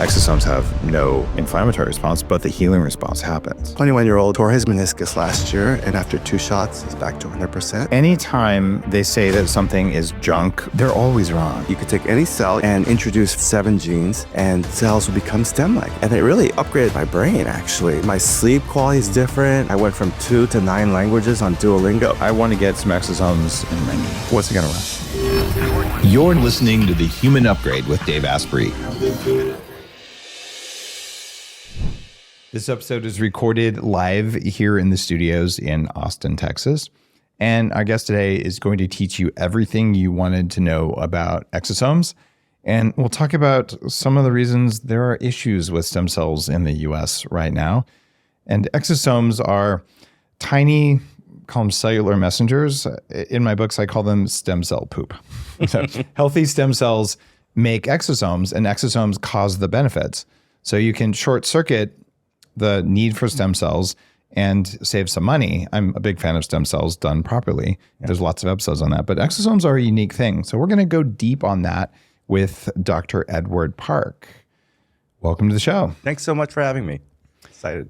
Exosomes have no inflammatory response, but the healing response happens. 21-year-old tore his meniscus last year, and after 2 shots, he's back to 100%. Anytime they say that something is junk, they're always wrong. You could take any cell and introduce 7 genes, and cells will become stem-like. And it really upgraded my brain, actually. My sleep quality is different. I went from 2 to 9 languages on Duolingo. I want to get some exosomes in my knee. What's it going to run? You're listening to The Human Upgrade with Dave Asprey. This episode is recorded live here in the studios in Austin, Texas. And our guest today is going to teach you everything you wanted to know about exosomes. And we'll talk about some of the reasons there are issues with stem cells in the US right now. And exosomes are tiny, call them cellular messengers. In my books, I call them stem cell poop. So healthy stem cells make exosomes, and exosomes cause the benefits. So you can short circuit the need for stem cells and save some money. I'm a big fan of stem cells done properly. Yeah. There's lots of episodes on that, but exosomes are a unique thing. So we're going to go deep on that with Dr. Edward Park. Welcome to the show. Thanks so much for having me. Excited.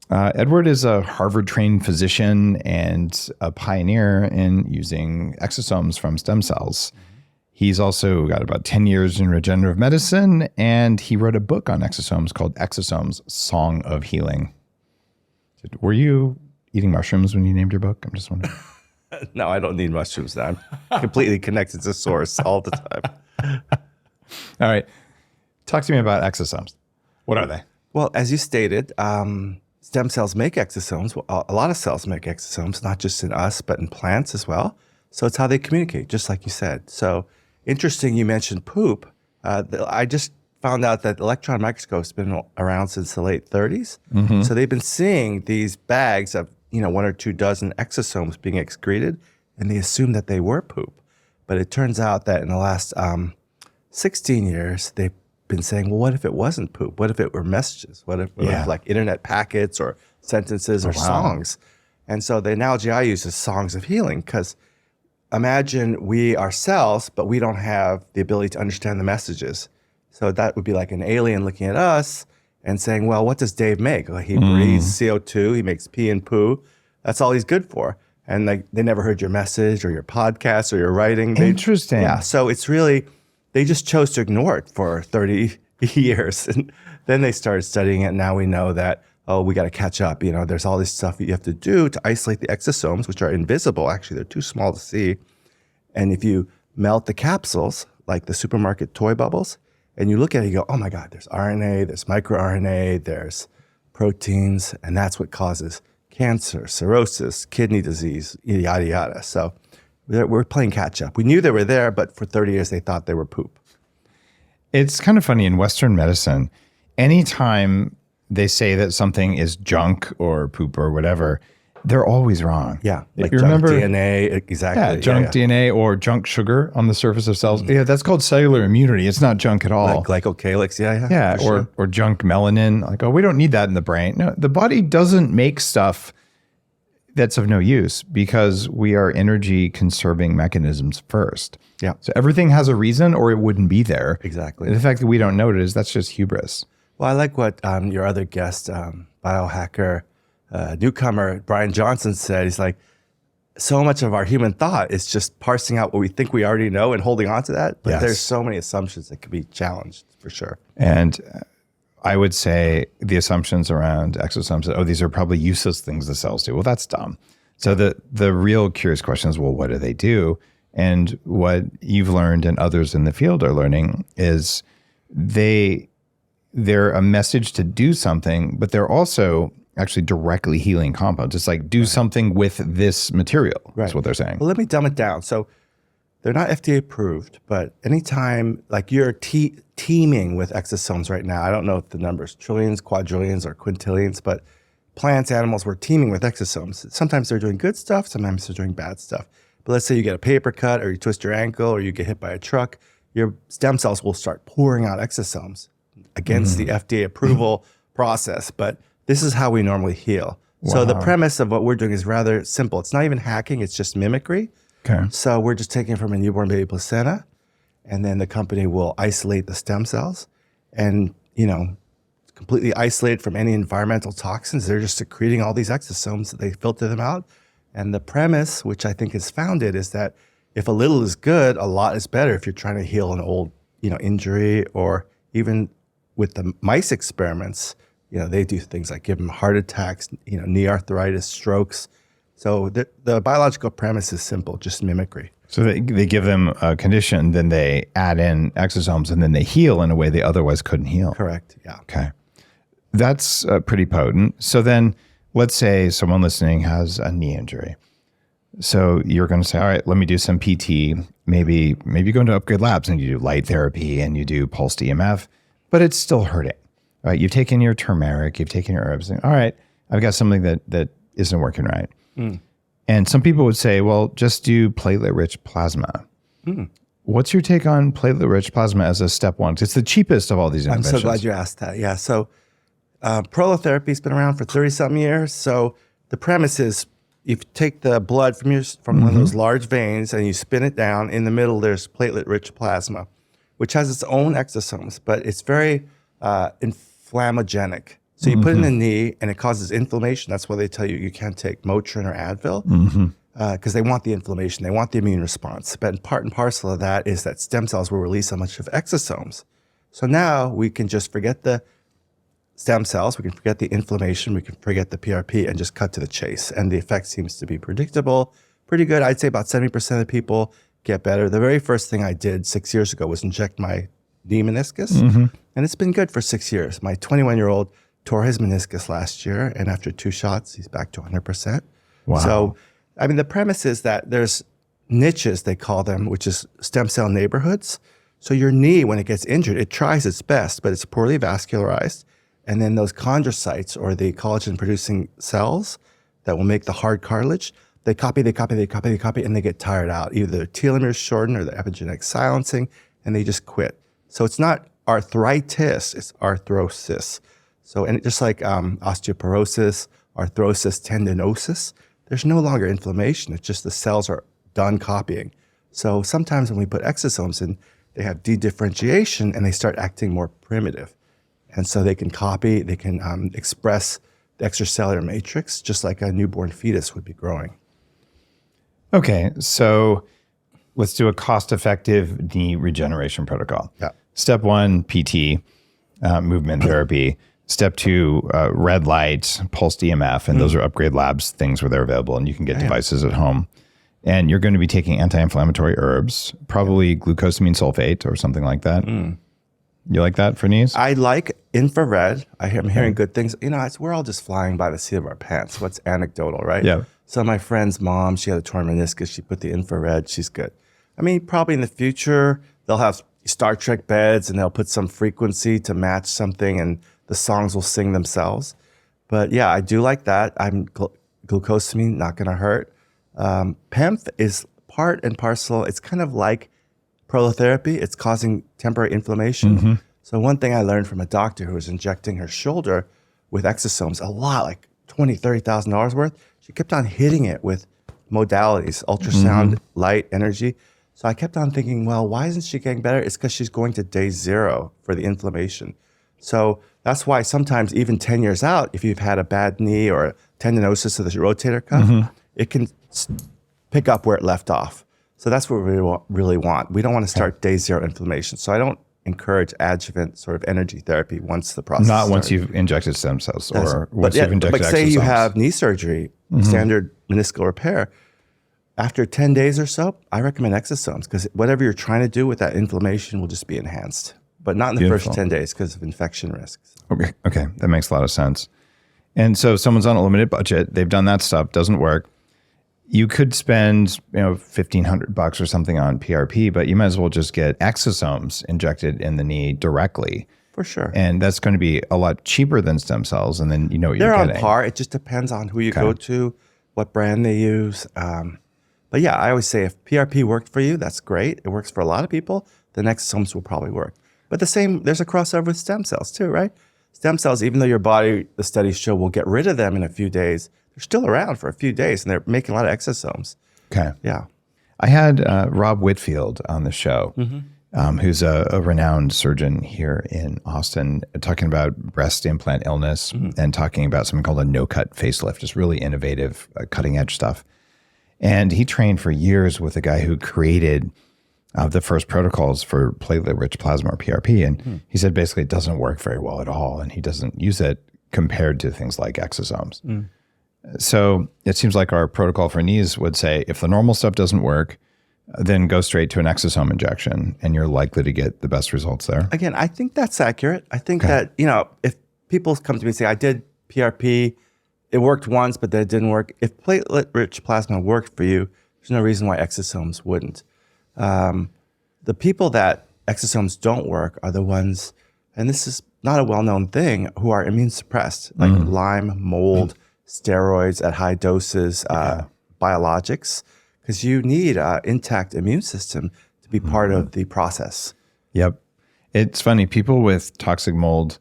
Edward is a Harvard-trained physician and a pioneer in using exosomes from stem cells. He's also got about 10 years in regenerative medicine, and he wrote a book on exosomes called Exosomes, Song of Healing. Were you eating mushrooms when you named your book? I'm just wondering. No, I don't need mushrooms now. I'm completely connected to source all the time. All right. Talk to me about exosomes. What are they? Well, as you stated, stem cells make exosomes. Well, a lot of cells make exosomes, not just in us, but in plants as well. So it's how they communicate, just like you said. So interesting you mentioned poop. I just found out that the electron microscope's been around since the late 30s. Mm-hmm. So they've been seeing these bags of 1 or 2 dozen exosomes being excreted, and they assumed that they were poop. But it turns out that in the last 16 years, they've been saying, well, what if it wasn't poop? What if it were messages? What if like internet packets or sentences or songs? And so the analogy I use is songs of healing, because imagine we are cells, but we don't have the ability to understand the messages. So that would be like an alien looking at us and saying, well, what does Dave make? Well, he breathes CO2, he makes pee and poo. That's all he's good for. And they never heard your message or your podcast or your writing. Interesting. Yeah, so it's really, they just chose to ignore it for 30 years. And then they started studying it. Now we know that, we got to catch up. There's all this stuff that you have to do to isolate the exosomes, which are invisible. Actually, they're too small to see. And if you melt the capsules, like the supermarket toy bubbles, and you look at it, you go, oh my God, there's RNA, there's microRNA, there's proteins, and that's what causes cancer, cirrhosis, kidney disease, yada, yada. So we're playing catch up. We knew they were there, but for 30 years, they thought they were poop. It's kind of funny in Western medicine, anytime they say that something is junk or poop or whatever, they're always wrong. Yeah, like you junk DNA, exactly. Yeah, junk DNA or junk sugar on the surface of cells. Yeah, that's called cellular immunity. It's not junk at all. Like glycocalyx, Yeah, or junk melanin. Like, we don't need that in the brain. No, the body doesn't make stuff that's of no use because we are energy conserving mechanisms first. Yeah. So everything has a reason or it wouldn't be there. Exactly. And the fact that we don't notice, that's just hubris. Well, I like what your other guest, biohacker, newcomer, Brian Johnson said. He's like, so much of our human thought is just parsing out what we think we already know and holding on to that. But there's so many assumptions that could be challenged for sure. And I would say the assumptions around exosomes, these are probably useless things the cells do. Well, that's dumb. So the real curious question is, well, what do they do? And what you've learned and others in the field are learning is they're a message to do something, but they're also actually directly healing compounds. It's like, do something with this material. That's what they're saying. Well, let me dumb it down. So they're not FDA approved, but anytime like you're teeming with exosomes right now, I don't know if the numbers, trillions, quadrillions, or quintillions, but plants, animals, we're teeming with exosomes. Sometimes they're doing good stuff, sometimes they're doing bad stuff. But let's say you get a paper cut or you twist your ankle or you get hit by a truck, your stem cells will start pouring out exosomes against the FDA approval process. But this is how we normally heal. Wow. So the premise of what we're doing is rather simple. It's not even hacking, it's just mimicry. Okay. So we're just taking from a newborn baby placenta, and then the company will isolate the stem cells and, completely isolated from any environmental toxins. They're just secreting all these exosomes. They filter them out. And the premise, which I think is founded, is that if a little is good, a lot is better if you're trying to heal an old, injury, or even with the mice experiments, they do things like give them heart attacks, knee arthritis, strokes. So the biological premise is simple, just mimicry. So they give them a condition, then they add in exosomes, and then they heal in a way they otherwise couldn't heal. Correct, yeah. Okay. That's pretty potent. So then let's say someone listening has a knee injury. So you're going to say, all right, let me do some PT. Maybe you go into Upgrade Labs and you do light therapy and you do pulsed EMF, but it's still hurting. Right? You've taken your turmeric, you've taken your herbs, and all right, I've got something that isn't working right. And some people would say, well, just do platelet-rich plasma. What's your take on platelet-rich plasma as a step one? 'Cause it's the cheapest of all these interventions. I'm so glad you asked that. Yeah, so prolotherapy has been around for 30-something years. So the premise is you take the blood from one of those large veins and you spin it down. In the middle, there's platelet-rich plasma, which has its own exosomes, but it's very inflammogenic. So you put it in the knee and it causes inflammation. That's why they tell you can't take Motrin or Advil, because they want the inflammation. They want the immune response. But part and parcel of that is that stem cells will release a bunch of exosomes. So now we can just forget the stem cells, we can forget the inflammation, we can forget the PRP and just cut to the chase. And the effect seems to be predictable, pretty good. I'd say about 70% of people get better. The very first thing I did 6 years ago was inject my knee meniscus, and it's been good for 6 years. My 21-year-old tore his meniscus last year, and after 2 shots, he's back to 100%. Wow. So, the premise is that there's niches, they call them, which is stem cell neighborhoods. So your knee, when it gets injured, it tries its best, but it's poorly vascularized. And then those chondrocytes, or the collagen-producing cells that will make the hard cartilage, they copy, and they get tired out. Either their telomeres shorten or the epigenetic silencing, and they just quit. So it's not arthritis, it's arthrosis. So, and just like osteoporosis, arthrosis, tendinosis, there's no longer inflammation. It's just the cells are done copying. So sometimes when we put exosomes in, they have dedifferentiation and they start acting more primitive. And so they can copy, they can express the extracellular matrix, just like a newborn fetus would be growing. Okay, so let's do a cost-effective knee regeneration protocol. Yeah. Step 1, PT, movement therapy. Step 2, red light, pulsed EMF, and those are Upgrade Labs things where they're available, and you can get devices at home. And you're going to be taking anti-inflammatory herbs, probably glucosamine sulfate or something like that. You like that for knees? I like infrared. I'm hearing good things. We're all just flying by the seat of our pants. What's anecdotal, right? Yeah. So my friend's mom, she had a torn meniscus. She put the infrared. She's good. Probably in the future, they'll have Star Trek beds and they'll put some frequency to match something and the songs will sing themselves. But yeah, I do like that. Glucosamine, not going to hurt. PEMF is part and parcel. It's kind of like prolotherapy. It's causing temporary inflammation. So one thing I learned from a doctor who was injecting her shoulder with exosomes, a lot, like $20,000, $30,000 worth, she kept on hitting it with modalities, ultrasound, light, energy. So I kept on thinking, well, why isn't she getting better? It's because she's going to day 0 for the inflammation. So that's why sometimes even 10 years out, if you've had a bad knee or tendinosis of the rotator cuff, it can pick up where it left off. So that's what we really want. We don't want to start day 0 inflammation. So I don't encourage adjuvant sort of energy therapy once the process Not started. once you've injected stem cells or once you've injected But say you exosomes. have knee surgery, standard meniscal repair, after 10 days or so, I recommend exosomes because whatever you're trying to do with that inflammation will just be enhanced, but not in the first 10 days because of infection risks. Okay, that makes a lot of sense. And so if someone's on a limited budget, they've done that stuff, doesn't work. You could spend, $1,500 or something on PRP, but you might as well just get exosomes injected in the knee directly. For sure. And that's going to be a lot cheaper than stem cells. And then you know what They're you're on getting. par. It just depends on who you go to, what brand they use. But yeah, I always say if PRP worked for you, that's great. It works for a lot of people. The exosomes will probably work. But there's a crossover with stem cells too, right? Stem cells, even though your body, the studies show, will get rid of them in a few days, they're still around for a few days and they're making a lot of exosomes. Okay. Yeah. I had Rob Whitfield on the show. who's a renowned surgeon here in Austin, talking about breast implant illness and talking about something called a no-cut facelift, just really innovative, cutting-edge stuff. And he trained for years with a guy who created the first protocols for platelet-rich plasma, or PRP. And he said basically it doesn't work very well at all, and he doesn't use it compared to things like exosomes. So it seems like our protocol for knees would say, if the normal stuff doesn't work, then go straight to an exosome injection, and you're likely to get the best results there. Again, I think that's accurate. I think that, if people come to me and say, I did PRP, it worked once, but then it didn't work. If platelet-rich plasma worked for you, there's no reason why exosomes wouldn't. The people that exosomes don't work are the ones, and this is not a well-known thing, who are immune suppressed, like Lyme, mold, steroids at high doses, biologics, because you need an intact immune system to be part of the process. Yep. It's funny, people with toxic mold,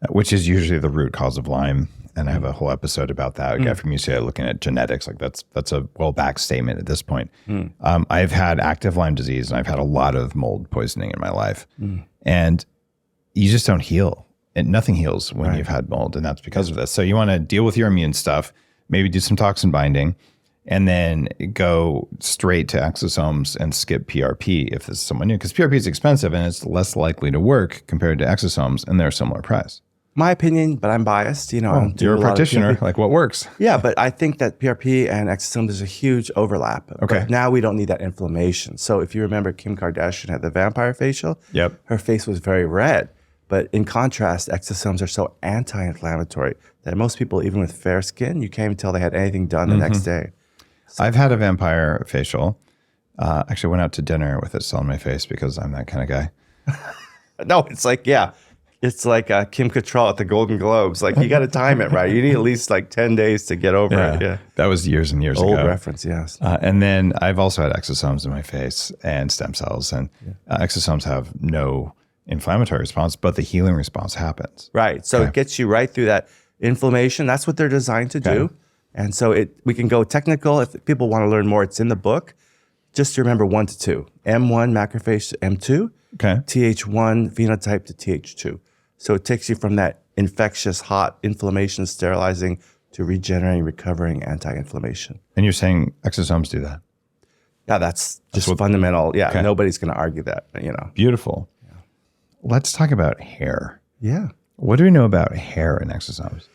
which is usually the root cause of Lyme, and I have a whole episode about that. A guy from UCLA looking at genetics, like that's a well-backed statement at this point. I've had active Lyme disease, and I've had a lot of mold poisoning in my life. And you just don't heal. And nothing heals when you've had mold, and that's because of this. So you want to deal with your immune stuff, maybe do some toxin binding, and then go straight to exosomes and skip PRP if this is someone new. Because PRP is expensive, and it's less likely to work compared to exosomes, and they're a similar price. My opinion, but I'm biased. You're a practitioner. Like, what works? Yeah, but I think that PRP and exosomes, there's a huge overlap. Okay. But now we don't need that inflammation. So if you remember, Kim Kardashian had the vampire facial. Yep. Her face was very red. But in contrast, exosomes are so anti-inflammatory that most people, even with fair skin, you can't even tell they had anything done the next day. I've had a vampire facial. Actually went out to dinner with it still on my face because I'm that kind of guy. No, it's like, it's like Kim Cattrall at the Golden Globes. Like, you got to time it right. You need at least like 10 days to get over it. Yeah. That was years and years ago. Old reference, yes. And then I've also had exosomes in my face and stem cells. And exosomes have no inflammatory response, but the healing response happens. Right. So it gets you right through that inflammation. That's what they're designed to do. And so we can go technical. If people want to learn more, it's in the book. Just to remember 1 to 2. M1 macrophage to M2. TH1 phenotype to TH2. So it takes you from that infectious, hot inflammation, sterilizing, to regenerating, recovering, anti-inflammation. And you're saying exosomes do that? Yeah, that's just fundamental. Yeah, nobody's going to argue that. Beautiful. Yeah. Let's talk about hair. Yeah. What do we know about hair and exosomes?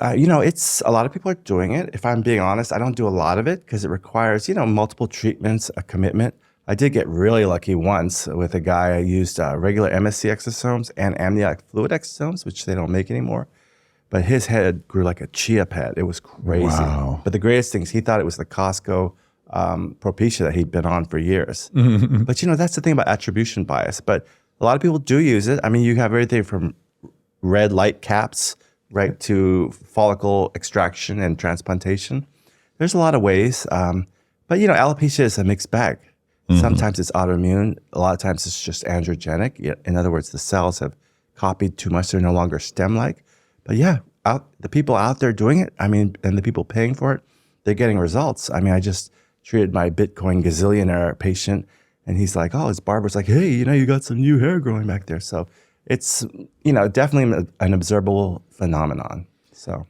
It's a lot of people are doing it. If I'm being honest, I don't do a lot of it because it requires, multiple treatments, a commitment. I did get really lucky once with a guy. I used regular MSC exosomes and amniotic fluid exosomes, which they don't make anymore. But his head grew like a chia pet. It was crazy. Wow. But the greatest thing is he thought it was the Costco Propecia that he'd been on for years. But, that's the thing about attribution bias. But a lot of people do use it. I mean, you have everything from red light caps right to follicle extraction and transplantation. There's a lot of ways. But, alopecia is a mixed bag. Sometimes it's autoimmune. A lot of times it's just androgenic. In other words, the cells have copied too much. They're no longer stem-like. But the people out there doing it, and the people paying for it, they're getting results. I just treated my Bitcoin gazillionaire patient, and he's like, his barber's like, hey, you got some new hair growing back there. So it's, definitely an observable phenomenon. So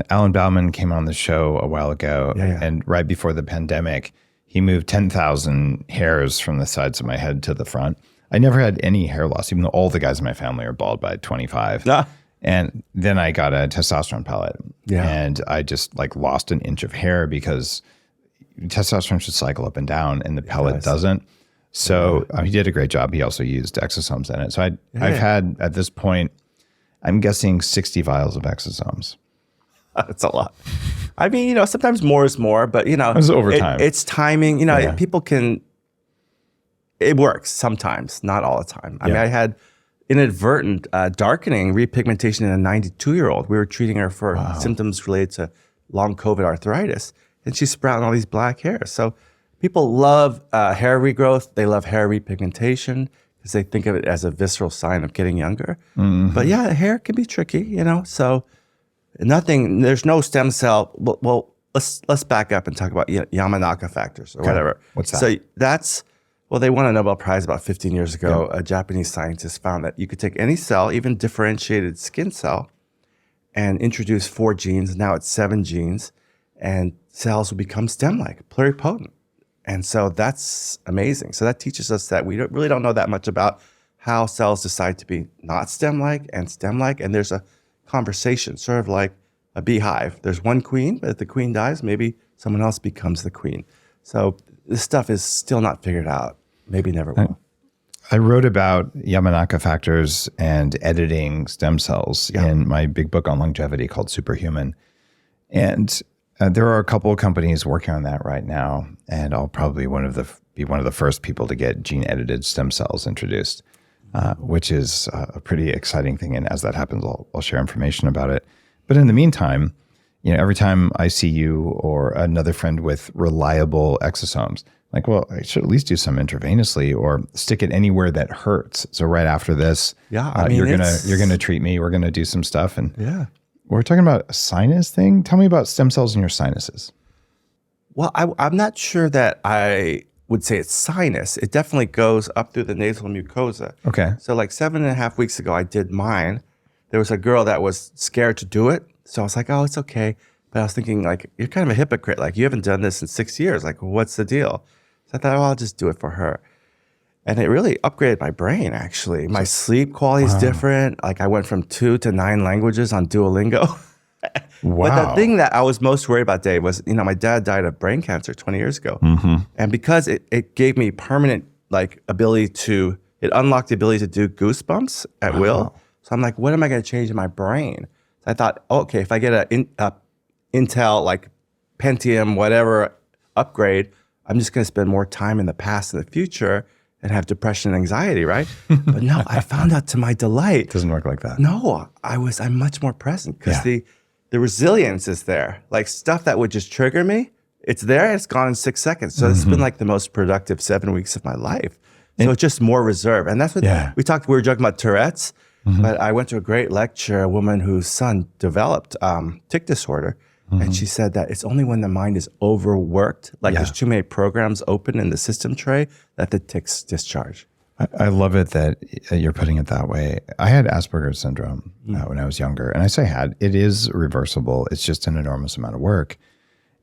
Alan Bauman came on the show a while ago, and right before the pandemic, he moved 10,000 hairs from the sides of my head to the front. I never had any hair loss, even though all the guys in my family are bald by 25. And then I got a testosterone pellet. And I just lost an inch of hair because testosterone should cycle up and down and the pellet doesn't. So he did a great job. He also used exosomes in it. So I've had, at this point, I'm guessing 60 vials of exosomes. That's a lot. Sometimes more is more, but it's over time. It's timing. People can. It works sometimes, not all the time. I had inadvertent darkening, repigmentation in a 92-year-old. We were treating her for symptoms related to long COVID arthritis, and she's sprouting all these black hairs. So people love hair regrowth. They love hair repigmentation because they think of it as a visceral sign of getting younger. But hair can be tricky, So. There's no stem cell. Well, let's back up and talk about Yamanaka factors or whatever. What's that? So that's Well, they won a Nobel Prize about 15 years ago. A Japanese scientist found that you could take any cell, even differentiated skin cell, and introduce 4 genes. Now it's 7 genes, and cells will become stem-like, pluripotent. And so that's amazing. So that teaches us that we really don't know that much about how cells decide to be not stem-like and stem-like. And there's a conversation, sort of like a beehive. There's one queen, but if the queen dies, maybe someone else becomes the queen. So this stuff is still not figured out. Maybe never will. I wrote about Yamanaka factors and editing stem cells in my big book on longevity called Superhuman. And there are a couple of companies working on that right now, and I'll probably be one of the first people to get gene-edited stem cells introduced, which is a pretty exciting thing. And as that happens, I'll share information about it. But in the meantime, every time I see you or another friend with reliable exosomes, like, well, I should at least do some intravenously or stick it anywhere that hurts. So right after this, you're gonna treat me. We're gonna do some stuff, and we're talking about a sinus thing. Tell me about stem cells in your sinuses. Well, I'm not sure that I would say it's sinus. It definitely goes up through the nasal mucosa. Okay. So like 7.5 weeks ago, I did mine. There was a girl that was scared to do it. So I was like, oh, it's okay. But I was thinking, like, you're kind of a hypocrite. Like, you haven't done this in 6 years. Like, what's the deal? So I thought, oh, I'll just do it for her. And it really upgraded my brain, actually. My sleep quality is different. Like, I went from 2 to 9 languages on Duolingo. Wow. But the thing that I was most worried about, Dave, was, my dad died of brain cancer 20 years ago. And because it gave me permanent, ability to, it unlocked the ability to do goosebumps at will. So I'm like, what am I going to change in my brain? So I thought, okay, if I get a Intel, Pentium, whatever upgrade, I'm just going to spend more time in the past and the future and have depression and anxiety, right? But no, I found out to my delight. It doesn't work like that. No, I'm much more present because the resilience is there. Like, stuff that would just trigger me, it's there, it's gone in 6 seconds. So it's been the most productive 7 weeks of my life. So it's just more reserve. And that's what we were joking about Tourette's, but I went to a great lecture, a woman whose son developed tic disorder. And she said that it's only when the mind is overworked, there's too many programs open in the system tray, that the tics discharge. I love it that you're putting it that way. I had Asperger's syndrome when I was younger. And I say it is reversible. It's just an enormous amount of work.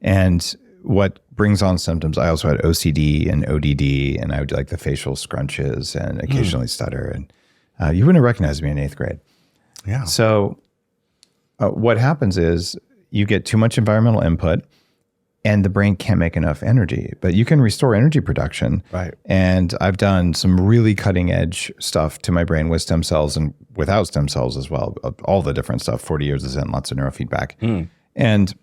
And what brings on symptoms, I also had OCD and ODD, and I would do the facial scrunches and occasionally stutter. And you wouldn't have recognized me in 8th grade. Yeah. So what happens is, you get too much environmental input and the brain can't make enough energy, but you can restore energy production. Right. And I've done some really cutting edge stuff to my brain with stem cells and without stem cells as well. All the different stuff, 40 years is in, lots of neurofeedback. And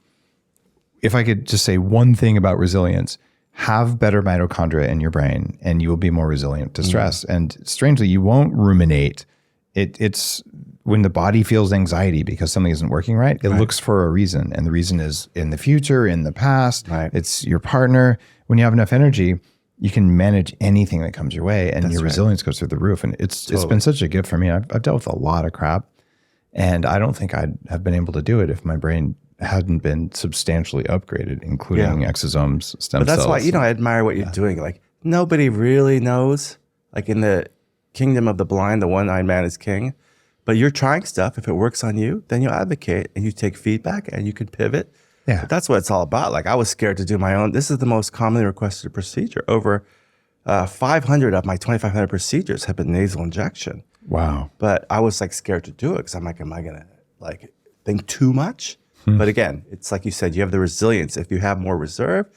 if I could just say one thing about resilience, have better mitochondria in your brain and you will be more resilient to stress. And strangely, you won't ruminate. It's when the body feels anxiety because something isn't working right, it looks for a reason. And the reason is in the future, in the past, it's your partner. When you have enough energy, you can manage anything that comes your way and your resilience goes through the roof. And it's been such a gift for me. I've dealt with a lot of crap and I don't think I'd have been able to do it if my brain hadn't been substantially upgraded, including exosomes, stem cells. But that's why, I admire what you're doing. Nobody really knows, in the kingdom of the blind, the one-eyed man is king. But you're trying stuff. If it works on you, then you advocate and you take feedback and you can pivot. Yeah. But that's what it's all about. I was scared to do my own. This is the most commonly requested procedure. Over 500 of my 2,500 procedures have been nasal injection. Wow. But I was scared to do it because I'm am I going to think too much? But again, it's like you said, you have the resilience. If you have more reserve,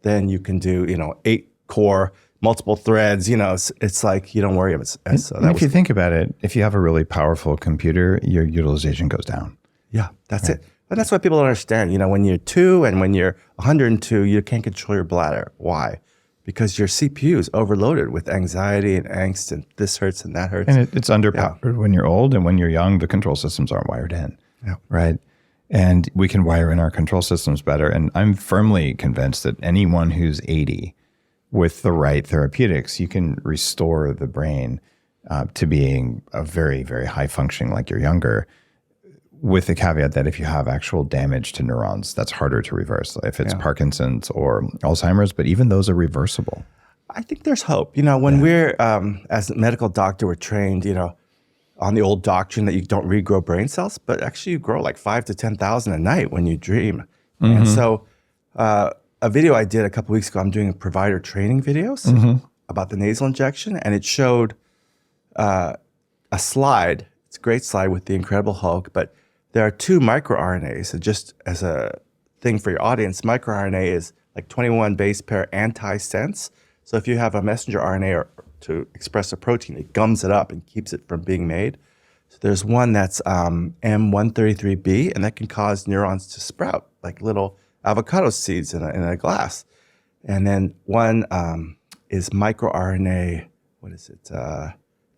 then you can do, 8 core, multiple threads, it's you don't worry about it. So if you think about it, if you have a really powerful computer, your utilization goes down. Yeah, that's it. But that's what people don't understand. When you're 2 and when you're 102, you can't control your bladder. Why? Because your CPU is overloaded with anxiety and angst and this hurts and that hurts. And it's underpowered when you're old, and when you're young, the control systems aren't wired in. Yeah. Right? And we can wire in our control systems better. And I'm firmly convinced that anyone who's 80 with the right therapeutics, you can restore the brain to being a very, very high functioning like you're younger, with the caveat that if you have actual damage to neurons, that's harder to reverse, if it's Parkinson's or Alzheimer's, but even those are reversible. I think there's hope. When we're, as a medical doctor, we're trained, on the old doctrine that you don't regrow brain cells, but actually you grow like 5 to 10,000 a night when you dream. And so a video I did a couple weeks ago, I'm doing provider training videos about the nasal injection, and it showed a slide. It's a great slide with the Incredible Hulk, but there are 2 microRNAs. So just as a thing for your audience, microRNA is like 21 base pair antisense. So if you have a messenger RNA to express a protein, it gums it up and keeps it from being made. So there's one that's M133B, and that can cause neurons to sprout like little avocado seeds in a glass. And then one is microRNA,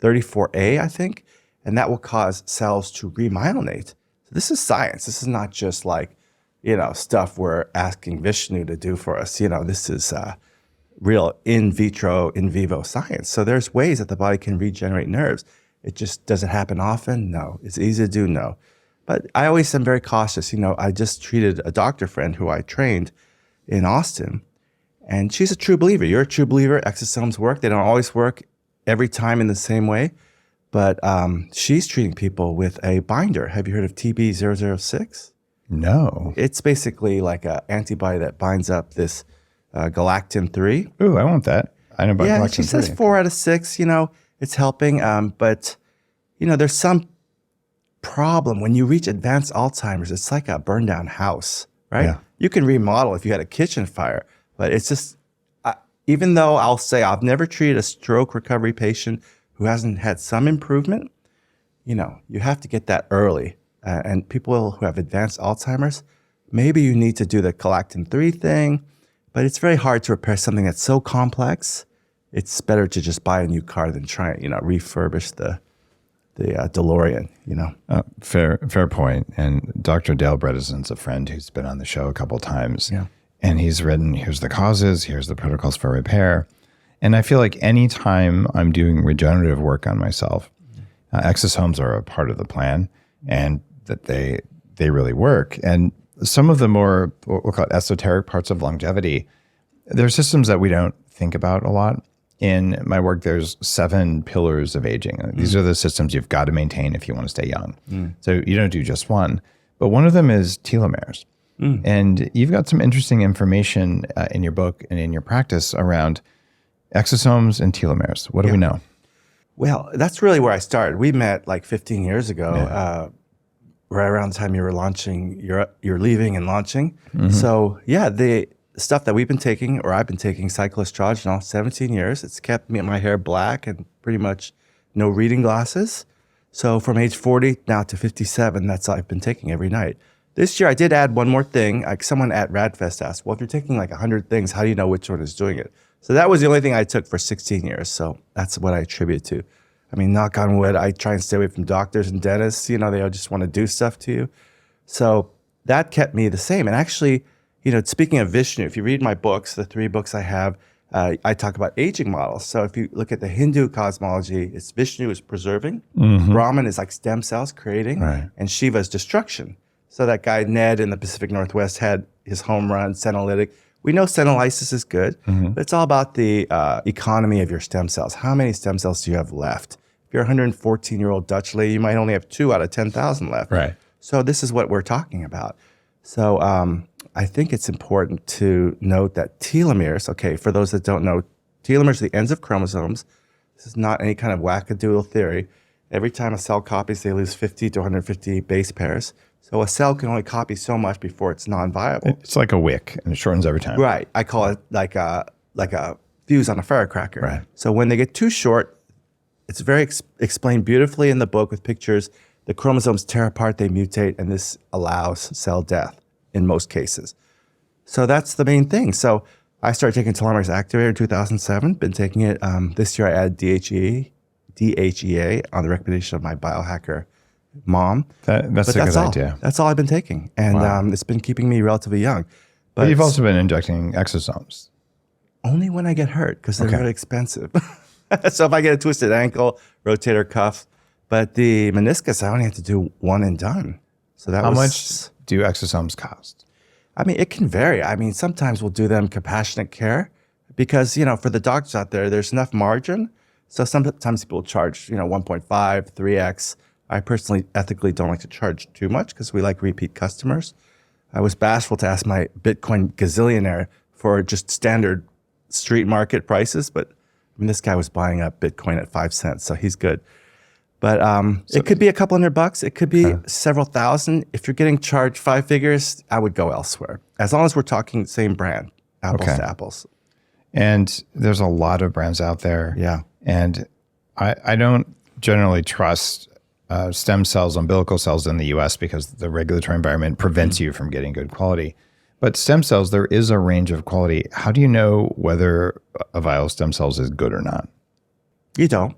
34A, I think, and that will cause cells to remyelinate. So this is science. This is not just like, stuff we're asking Vishnu to do for us. This is real in vitro, in vivo science. So there's ways that the body can regenerate nerves. It just, does it happen often? No. It's easy to do? No. But I always am very cautious. I just treated a doctor friend who I trained in Austin, and she's a true believer. You're a true believer. Exosomes work. They don't always work every time in the same way, but she's treating people with a binder. Have you heard of TB006? No. It's basically like an antibody that binds up this galactin-3. Ooh, I want that. I know about galactin-3. Yeah, she says 4 out of 6, it's helping. But, there's some problem. When you reach advanced Alzheimer's, it's like a burned down house, right? Yeah. You can remodel if you had a kitchen fire, but it's just, even though I'll say I've never treated a stroke recovery patient who hasn't had some improvement, you have to get that early. And people who have advanced Alzheimer's, maybe you need to do the galactin-3 thing, but it's very hard to repair something that's so complex. It's better to just buy a new car than try and, refurbish the DeLorean, Fair point. And Dr. Dale Bredesen's a friend who's been on the show a couple of times. Yeah. And he's written, here's the causes, here's the protocols for repair. And I feel like anytime I'm doing regenerative work on myself, exosomes are a part of the plan, and that they really work. And some of the more, what we'll call it, esoteric parts of longevity, there are systems that we don't think about a lot. In my work, there's 7 pillars of aging. These are the systems you've got to maintain if you want to stay young. So you don't do just one. But one of them is telomeres. And you've got some interesting information in your book and in your practice around exosomes and telomeres. What do we know? Well, that's really where I started. We met like 15 years ago, right around the time you were launching, you're leaving and launching. So the stuff that we've been taking, or I've been taking, cycloestradiol, 17 years. It's kept my hair black and pretty much no reading glasses. So from age 40 now to 57, that's all I've been taking every night. This year I did add one more thing. Like someone at RadFest asked, well, if you're taking like 100 things, how do you know which one is doing it? So that was the only thing I took for 16 years. So that's what I attribute to. I mean, knock on wood, I try and stay away from doctors and dentists. They all just want to do stuff to you. So that kept me the same. And actually, speaking of Vishnu, if you read my books, the 3 books I have, I talk about aging models. So if you look at the Hindu cosmology, it's Vishnu is preserving, Brahman is like stem cells creating, and Shiva is destruction. So that guy Ned in the Pacific Northwest had his home run, senolytic. We know senolysis is good, but it's all about the economy of your stem cells. How many stem cells do you have left? If you're a 114-year-old Dutch lady, you might only have 2 out of 10,000 left. Right. So this is what we're talking about. So I think it's important to note that telomeres, okay, for those that don't know, telomeres are the ends of chromosomes. This is not any kind of wackadoodle theory. Every time a cell copies, they lose 50 to 150 base pairs. So a cell can only copy so much before it's non-viable. It's like a wick, and it shortens every time. Right. I call it like a fuse on a firecracker. Right. So when they get too short, it's very explained beautifully in the book with pictures. The chromosomes tear apart, they mutate, and this allows cell death in most cases. So that's the main thing. So I started taking telomerase activator in 2007. Been taking it. This year I added DHEA on the recommendation of my biohacker mom. That's a good idea. That's all I've been taking. And it's been keeping me relatively young. But you've also been injecting exosomes. Only when I get hurt, because they're really expensive. So if I get a twisted ankle, rotator cuff, but the meniscus, I only have to do one and done. So that How much do exosomes cost? I mean, it can vary. I mean, sometimes we'll do them compassionate care, because, for the doctors out there, there's enough margin. So sometimes people charge, 1.5, 3x. I personally ethically don't like to charge too much because we like repeat customers. I was bashful to ask my Bitcoin gazillionaire for just standard street market prices, but this guy was buying up Bitcoin at 5 cents, so he's good. But it could be a couple $100. It could be several thousand. If you're getting charged 5 figures, I would go elsewhere. As long as we're talking same brand, apples to apples. And there's a lot of brands out there. Yeah. And I don't generally trust stem cells, umbilical cells in the US because the regulatory environment prevents you from getting good quality. But stem cells, there is a range of quality. How do you know whether a vial of stem cells is good or not? You don't.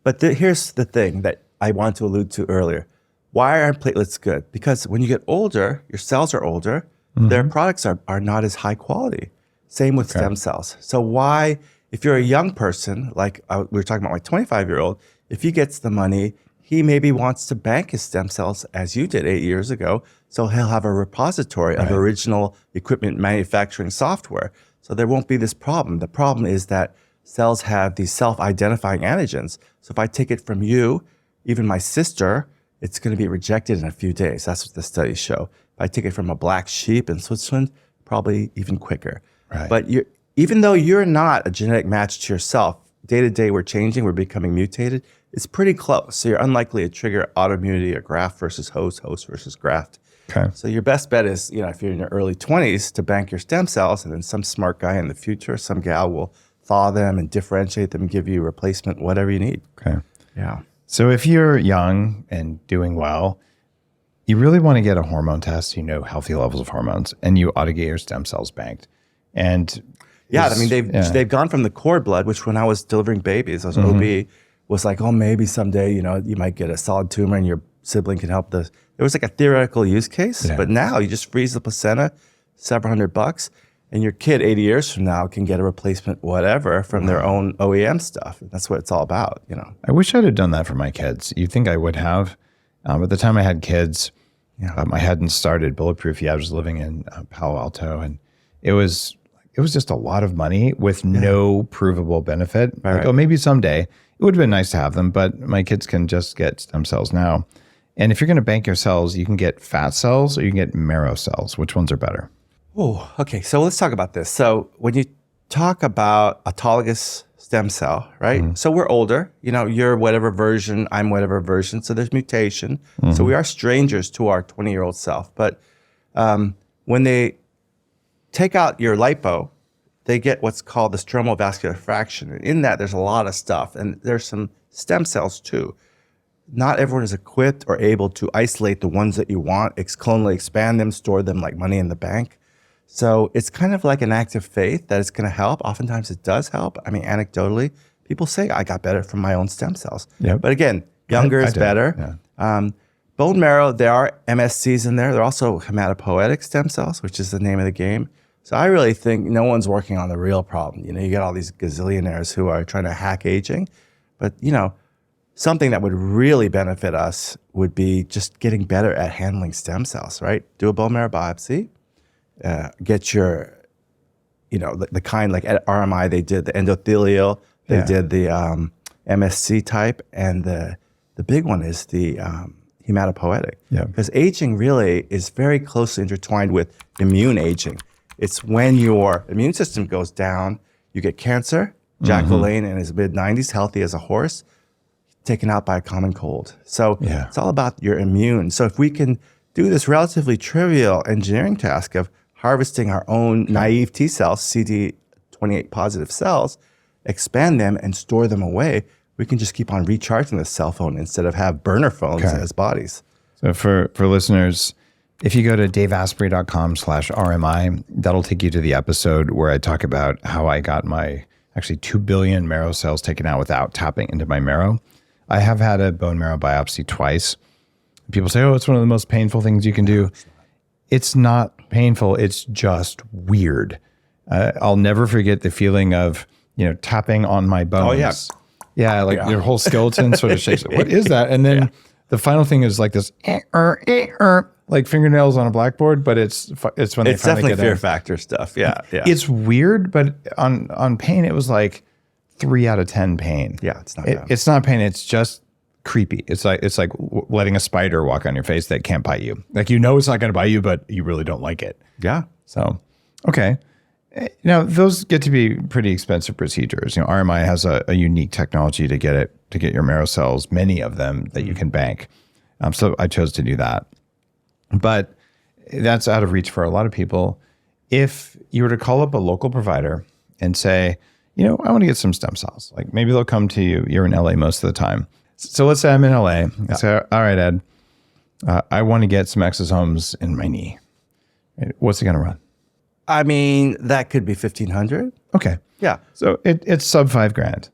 But here's the thing that I wanted to allude to earlier. Why are platelets good? Because when you get older, your cells are older, their products are not as high quality. Same with stem cells. So why, if you're a young person, like we were talking about my 25-year-old, if he gets the money, he maybe wants to bank his stem cells as you did 8 years ago. So he'll have a repository of original equipment manufacturing software. So there won't be this problem. The problem is that cells have these self-identifying antigens. So if I take it from you, even my sister, it's going to be rejected in a few days. That's what the studies show. If I take it from a black sheep in Switzerland, probably even quicker. Right. But even though you're not a genetic match to yourself, day to day we're changing, we're becoming mutated. It's pretty close. So you're unlikely to trigger autoimmunity or graft versus host versus graft. Okay. So your best bet is, if you're in your early 20s, to bank your stem cells, and then some smart guy in the future, some gal will thaw them and differentiate them, give you replacement, whatever you need. Okay. Yeah. So if you're young and doing well, you really want to get a hormone test, healthy levels of hormones, and you ought to get your stem cells banked. And they've gone from the cord blood, which when I was delivering babies, I was OB, was like, oh, maybe someday, you might get a solid tumor and your sibling can help there was like a theoretical use case, but now you just freeze the placenta, several $100, and your kid 80 years from now can get a replacement whatever from their own OEM stuff. That's what it's all about, I wish I'd have done that for my kids. You'd think I would have. At the time I had kids, I hadn't started Bulletproof yet. I was living in Palo Alto, and it was just a lot of money with no provable benefit. Oh, maybe someday. It would have been nice to have them, but my kids can just get stem cells now. And if you're going to bank your cells, you can get fat cells or you can get marrow cells. Which ones are better? Oh, okay. So let's talk about this. So when you talk about autologous stem cell, right? So we're older. You're whatever version, I'm whatever version. So there's mutation. So we are strangers to our 20-year-old self. But when they take out your lipo, they get what's called the stromal vascular fraction. And in that, there's a lot of stuff. And there's some stem cells too. Not everyone is equipped or able to isolate the ones that you want, clonally expand them, store them like money in the bank. So it's kind of like an act of faith that it's going to help. Oftentimes it does help. Anecdotally, people say, I got better from my own stem cells. Yep. But again, younger is better. Yeah. Bone marrow, there are MSCs in there. There are also hematopoietic stem cells, which is the name of the game. So I really think no one's working on the real problem. You got all these gazillionaires who are trying to hack aging. But, something that would really benefit us would be just getting better at handling stem cells, right? Do a bone marrow biopsy. Get your, the kind like at RMI, they did the endothelial, they did the MSC type, and the big one is the hematopoietic. Yeah. Because aging really is very closely intertwined with immune aging. It's when your immune system goes down, you get cancer. Jack LaLanne in his mid-90s, healthy as a horse, taken out by a common cold. So it's all about your immune. So if we can do this relatively trivial engineering task of harvesting our own naive T cells, CD28 positive cells, expand them and store them away, we can just keep on recharging the cell phone instead of have burner phones as bodies. So for listeners, if you go to daveasprey.com/RMI, that'll take you to the episode where I talk about how I got my actually 2 billion marrow cells taken out without tapping into my marrow. I have had a bone marrow biopsy twice. People say, oh, it's one of the most painful things you can do. It's not painful. It's just weird. I'll never forget the feeling of, tapping on my bones. Oh, yeah. Yeah, like your whole skeleton sort of shakes. What is that? And then the final thing is like this, like fingernails on a blackboard, but it's when It's they finally definitely get fear in. factor stuff. Yeah. Yeah. It's weird, but on pain, it was like 3 out of 10 pain. Yeah, it's not bad. It's not pain. It's just creepy. It's like letting a spider walk on your face that can't bite you. Like, you know, it's not going to bite you, but you really don't like it. Yeah. So, okay. Now those get to be pretty expensive procedures. You know, RMI has a unique technology to get your marrow cells, many of them that you can bank. So I chose to do that, but that's out of reach for a lot of people. If you were to call up a local provider and say, you know, I want to get some stem cells, like maybe they'll come to you. You're in LA most of the time. So let's say I'm in LA. I say, all right, Ed, I want to get some exosomes in my knee. What's it going to run? I mean, that could be 1,500. Okay. Yeah. So it's sub $5,000,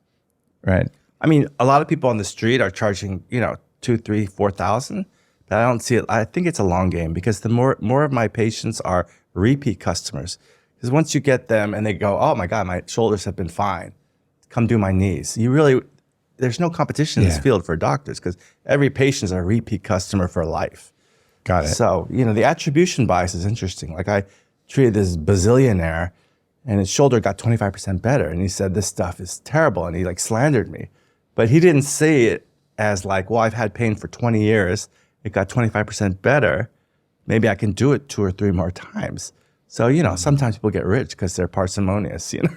right? I mean, a lot of people on the street are charging, you know, 2, 3, 4,000. But I don't see it. I think it's a long game because the more of my patients are repeat customers. Because once you get them and they go, oh my God, my shoulders have been fine. Come do my knees. There's no competition in this field for doctors because every patient is a repeat customer for life. Got it. So, you know, the attribution bias is interesting. Like I treated this bazillionaire and his shoulder got 25% better. And he said, this stuff is terrible. And he like slandered me. But he didn't say it as like, well, I've had pain for 20 years. It got 25% better. Maybe I can do it 2 or 3 more times. So, you know, sometimes people get rich because they're parsimonious, you know.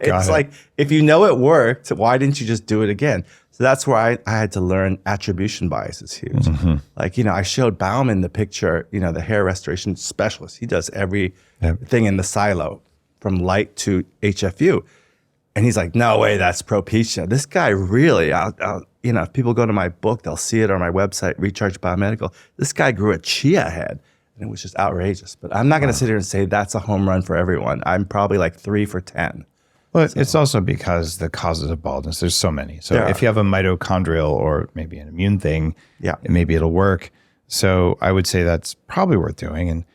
It's like, if you know it worked, why didn't you just do it again? So that's where I had to learn attribution bias is huge. Like, you know, I showed Bauman the picture, you know, the hair restoration specialist. He does everything in the silo from light to HFU. And he's like, no way, that's Propecia. This guy really, you know, if people go to my book, they'll see it on my website, Recharge Biomedical. This guy grew a chia head. And it was just outrageous. But I'm not going to sit here and say that's a home run for everyone. I'm probably like 3 for 10. Well, it's also because the causes of baldness, there's so many. So if you have a mitochondrial or maybe an immune thing, maybe it'll work. So I would say that's probably worth doing. And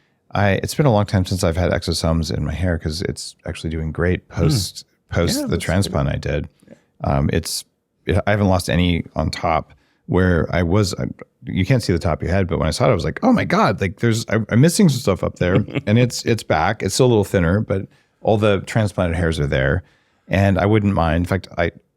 it's been a long time since I've had exosomes in my hair because it's actually doing great post the transplant I did. I haven't lost any on top where I was. You can't see the top of your head, but when I saw it, I was like, oh my God, like I'm missing some stuff up there. And it's back. It's still a little thinner, but all the transplanted hairs are there. And I wouldn't mind. In fact,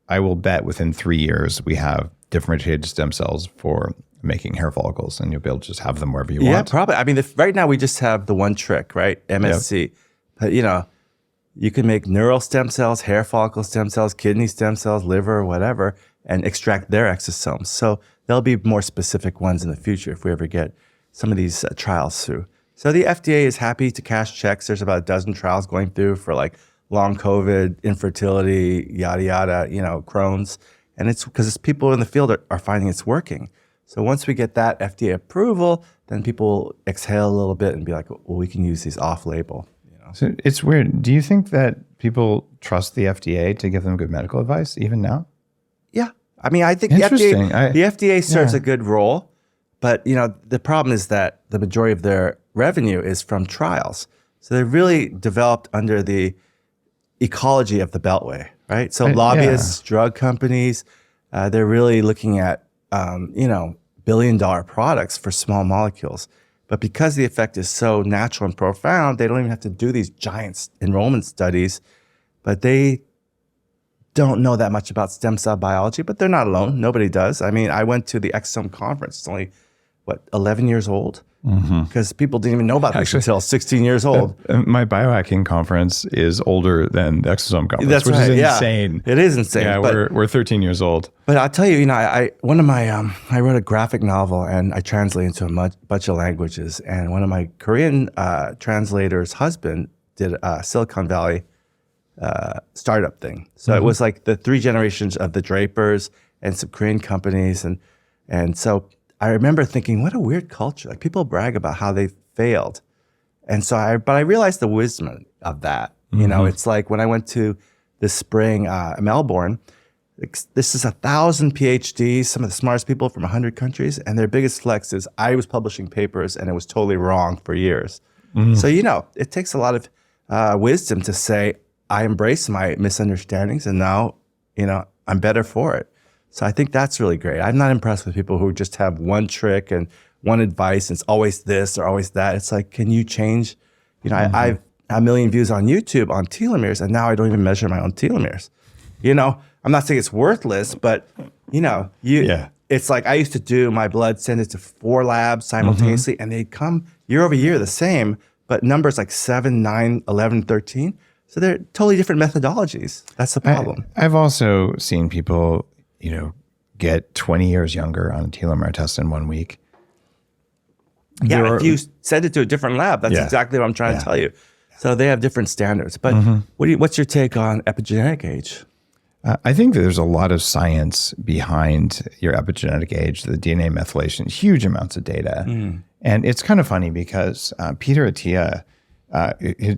I will bet within 3 years we have differentiated stem cells for making hair follicles, and you'll be able to just have them wherever you want. Yeah, probably. I mean, right now we just have the one trick, right? MSC. Yep. But, you know, you can make neural stem cells, hair follicle stem cells, kidney stem cells, liver, whatever, and extract their exosomes. So there'll be more specific ones in the future if we ever get some of these trials through. So the FDA is happy to cash checks. There's about a dozen trials going through for like long COVID, infertility, yada, yada, you know, Crohn's. And it's because people in the field are finding it's working. So once we get that FDA approval, then people exhale a little bit and be like, well, we can use these off-label. You know? So it's weird. Do you think that people trust the FDA to give them good medical advice even now? Yeah. I mean, I think the FDA serves a good role. But, you know, the problem is that the majority of their revenue is from trials. So they're really developed under the ecology of the Beltway, right? So lobbyists, drug companies, they're really looking at, you know, billion-dollar products for small molecules. But because the effect is so natural and profound, they don't even have to do these giant enrollment studies. But they don't know that much about stem cell biology, but they're not alone. Nobody does. I mean, I went to the Exosome conference. It's only, 11 years old? Because people didn't even know about this until 16 years old. My biohacking conference is older than the Exosome conference, which is insane. It is insane. Yeah, we're 13 years old. But I'll tell you, you know, I wrote a graphic novel and I translate into a bunch of languages. And one of my Korean translators' husband did a Silicon Valley startup thing. So it was like the 3 generations of the Drapers and some Korean companies. And so I remember thinking, what a weird culture. Like people brag about how they failed. And so I realized the wisdom of that. You know, it's like when I went to this spring Melbourne, this is 1,000 PhDs, some of the smartest people from 100 countries. And their biggest flex is I was publishing papers and it was totally wrong for years. So, you know, it takes a lot of wisdom to say, I embrace my misunderstandings and now, you know, I'm better for it. So I think that's really great. I'm not impressed with people who just have one trick and one advice and it's always this or always that. It's like, can you change? I've a million views on YouTube on telomeres, and now I don't even measure my own telomeres. I'm not saying it's worthless, but it's like I used to do my blood, send it to 4 labs simultaneously, and they'd come year over year the same, but numbers like 7, 9, 11, 13. So they're totally different methodologies. That's the problem. I've also seen people, get 20 years younger on a telomere test in 1 week. Yeah, if you send it to a different lab, that's exactly what I'm trying to tell you. So they have different standards. But what's your take on epigenetic age? I think that there's a lot of science behind your epigenetic age, the DNA methylation, huge amounts of data. And it's kind of funny because Peter Attia,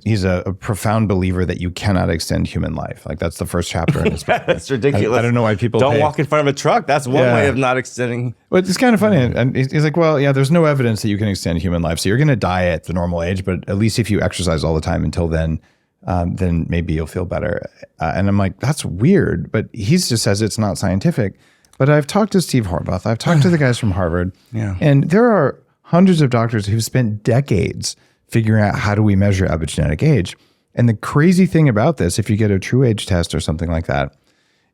he's a profound believer that you cannot extend human life. Like that's the first chapter in his book. That's ridiculous. I don't know why people don't walk in front of a truck. That's one way of not extending. But it's kind of funny. And he's like, well, yeah, there's no evidence that you can extend human life. So you're going to die at the normal age, but at least if you exercise all the time until then maybe you'll feel better. And I'm like, that's weird. But he just says it's not scientific. But I've talked to Steve Horvath. I've talked to the guys from Harvard. And there are hundreds of doctors who've spent decades figuring out how do we measure epigenetic age. And the crazy thing about this, if you get a true age test or something like that,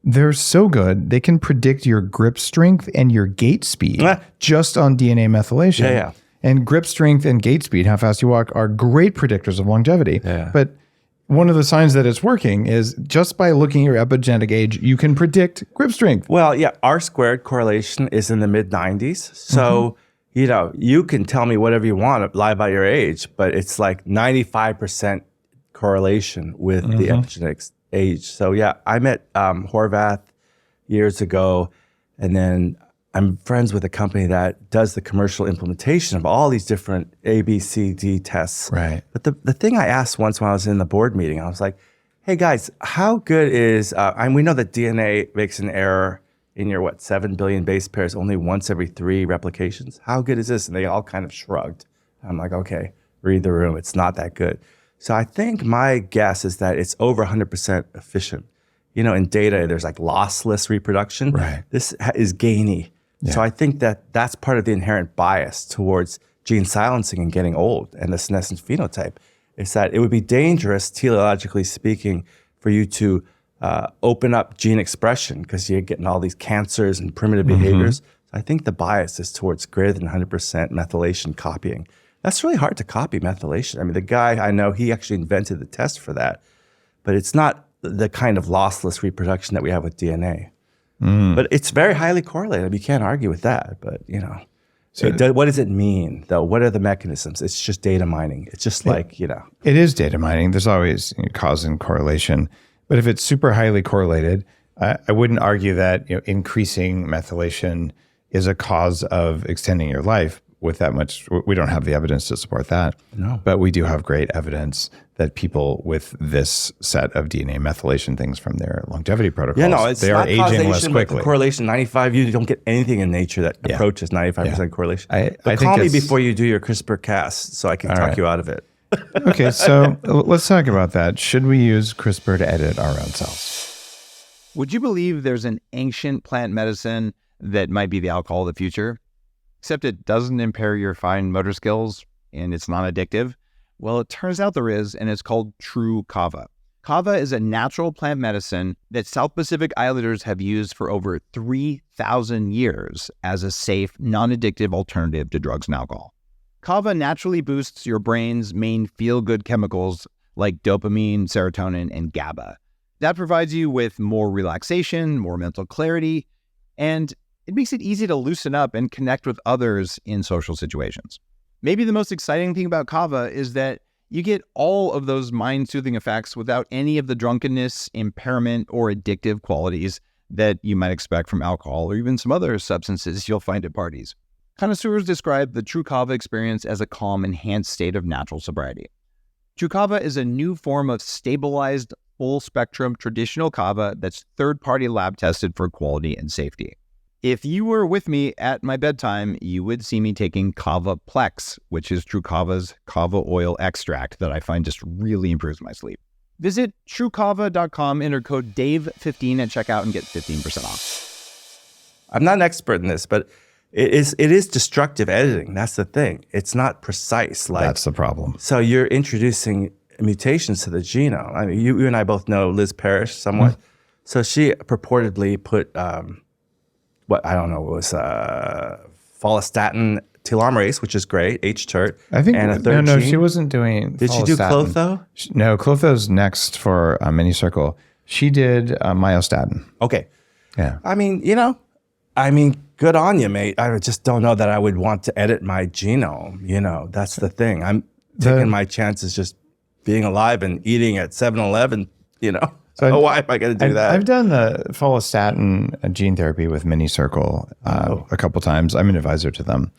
they're so good, they can predict your grip strength and your gait speed just on DNA methylation. And grip strength and gait speed, how fast you walk, are great predictors of longevity. But one of the signs that it's working is just by looking at your epigenetic age, you can predict grip strength. Well, R-squared correlation is in the mid-90s. So, you can tell me whatever you want, lie about your age, but it's like 95% correlation with the epigenetic age. So, I met Horvath years ago, and then I'm friends with a company that does the commercial implementation of all these different A, B, C, D tests. Right. But the thing I asked once when I was in the board meeting, I was like, hey guys, how good is, and we know that DNA makes an error in your, 7 billion base pairs only once every 3 replications. How good is this? And they all kind of shrugged. I'm like, okay, read the room. It's not that good. So I think my guess is that it's over 100% efficient. In data, there's like lossless reproduction. Right. This is gainy. So I think that that's part of the inherent bias towards gene silencing and getting old and the senescent phenotype is that it would be dangerous, teleologically speaking, for you to open up gene expression because you're getting all these cancers and primitive behaviors. So I think the bias is towards greater than 100% methylation copying. That's really hard to copy methylation. I mean, the guy I know, he actually invented the test for that, but it's not the kind of lossless reproduction that we have with DNA. But it's very highly correlated. You can't argue with that, but So what does it mean, though? What are the mechanisms? It's just data mining. It's just like, It is data mining. There's always cause and correlation. But if it's super highly correlated, I wouldn't argue that increasing methylation is a cause of extending your life with that much. We don't have the evidence to support that. No. But we do have great evidence that people with this set of DNA methylation things from their longevity protocols, they are aging less quickly. The correlation 95, you don't get anything in nature that approaches 95% correlation. But call me before you do your CRISPR-Cas so I can talk you out of it. Okay, so let's talk about that. Should we use CRISPR to edit our own cells? Would you believe there's an ancient plant medicine that might be the alcohol of the future? Except it doesn't impair your fine motor skills and it's non-addictive? Well, it turns out there is, and it's called true kava. Kava is a natural plant medicine that South Pacific Islanders have used for over 3,000 years as a safe, non-addictive alternative to drugs and alcohol. Kava naturally boosts your brain's main feel-good chemicals like dopamine, serotonin, and GABA. That provides you with more relaxation, more mental clarity, and it makes it easy to loosen up and connect with others in social situations. Maybe the most exciting thing about kava is that you get all of those mind-soothing effects without any of the drunkenness, impairment, or addictive qualities that you might expect from alcohol or even some other substances you'll find at parties. Connoisseurs describe the true kava experience as a calm, enhanced state of natural sobriety. True kava is a new form of stabilized, full-spectrum traditional kava that's third-party lab tested for quality and safety. If you were with me at my bedtime, you would see me taking Kava Plex, which is True Kava's kava oil extract that I find just really improves my sleep. Visit truekava.com, enter code DAVE15 at checkout and get 15% off. I'm not an expert in this, but it is destructive editing. That's the thing. It's not precise. Like, That's the problem. so you're introducing mutations to the genome. I mean, you and I both know Liz Parrish somewhat. So she purportedly put what I don't know, it was follistatin telomerase, which is great, H-TERT. I think and a third no, gene. she wasn't doing. Did she do clotho? No, clotho's next for minicircle. She did myostatin. Okay. Yeah. I mean, good on you, mate. I just don't know that I would want to edit my genome. That's the thing. I'm taking my chances just being alive and eating at 7-Eleven, So why am I going to do that? I've done the follistatin gene therapy with Minicircle a couple times. I'm an advisor to them.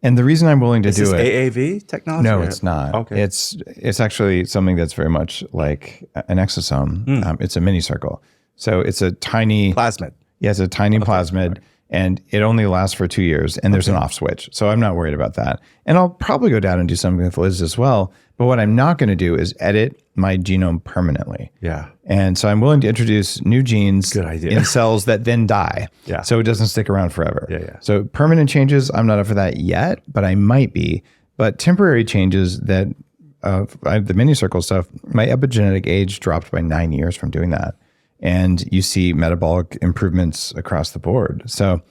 And the reason I'm willing to do Is it. this AAV technology? No, it's not. Okay. It's actually something that's very much like an exosome. It's a Minicircle. So it's a tiny Plasmid. Yeah, it's a tiny plasmid, and it only lasts for 2 years, and there's an off switch. So I'm not worried about that. And I'll probably go down and do something with Liz as well. But what I'm not going to do is edit my genome permanently. Yeah. And so I'm willing to introduce new genes Good idea. in cells that then die. Yeah. So it doesn't stick around forever. Yeah. So permanent changes, I'm not up for that yet, but I might be. But temporary changes that the Minicircle stuff, my epigenetic age dropped by 9 years from doing that. And you see metabolic improvements across the board. So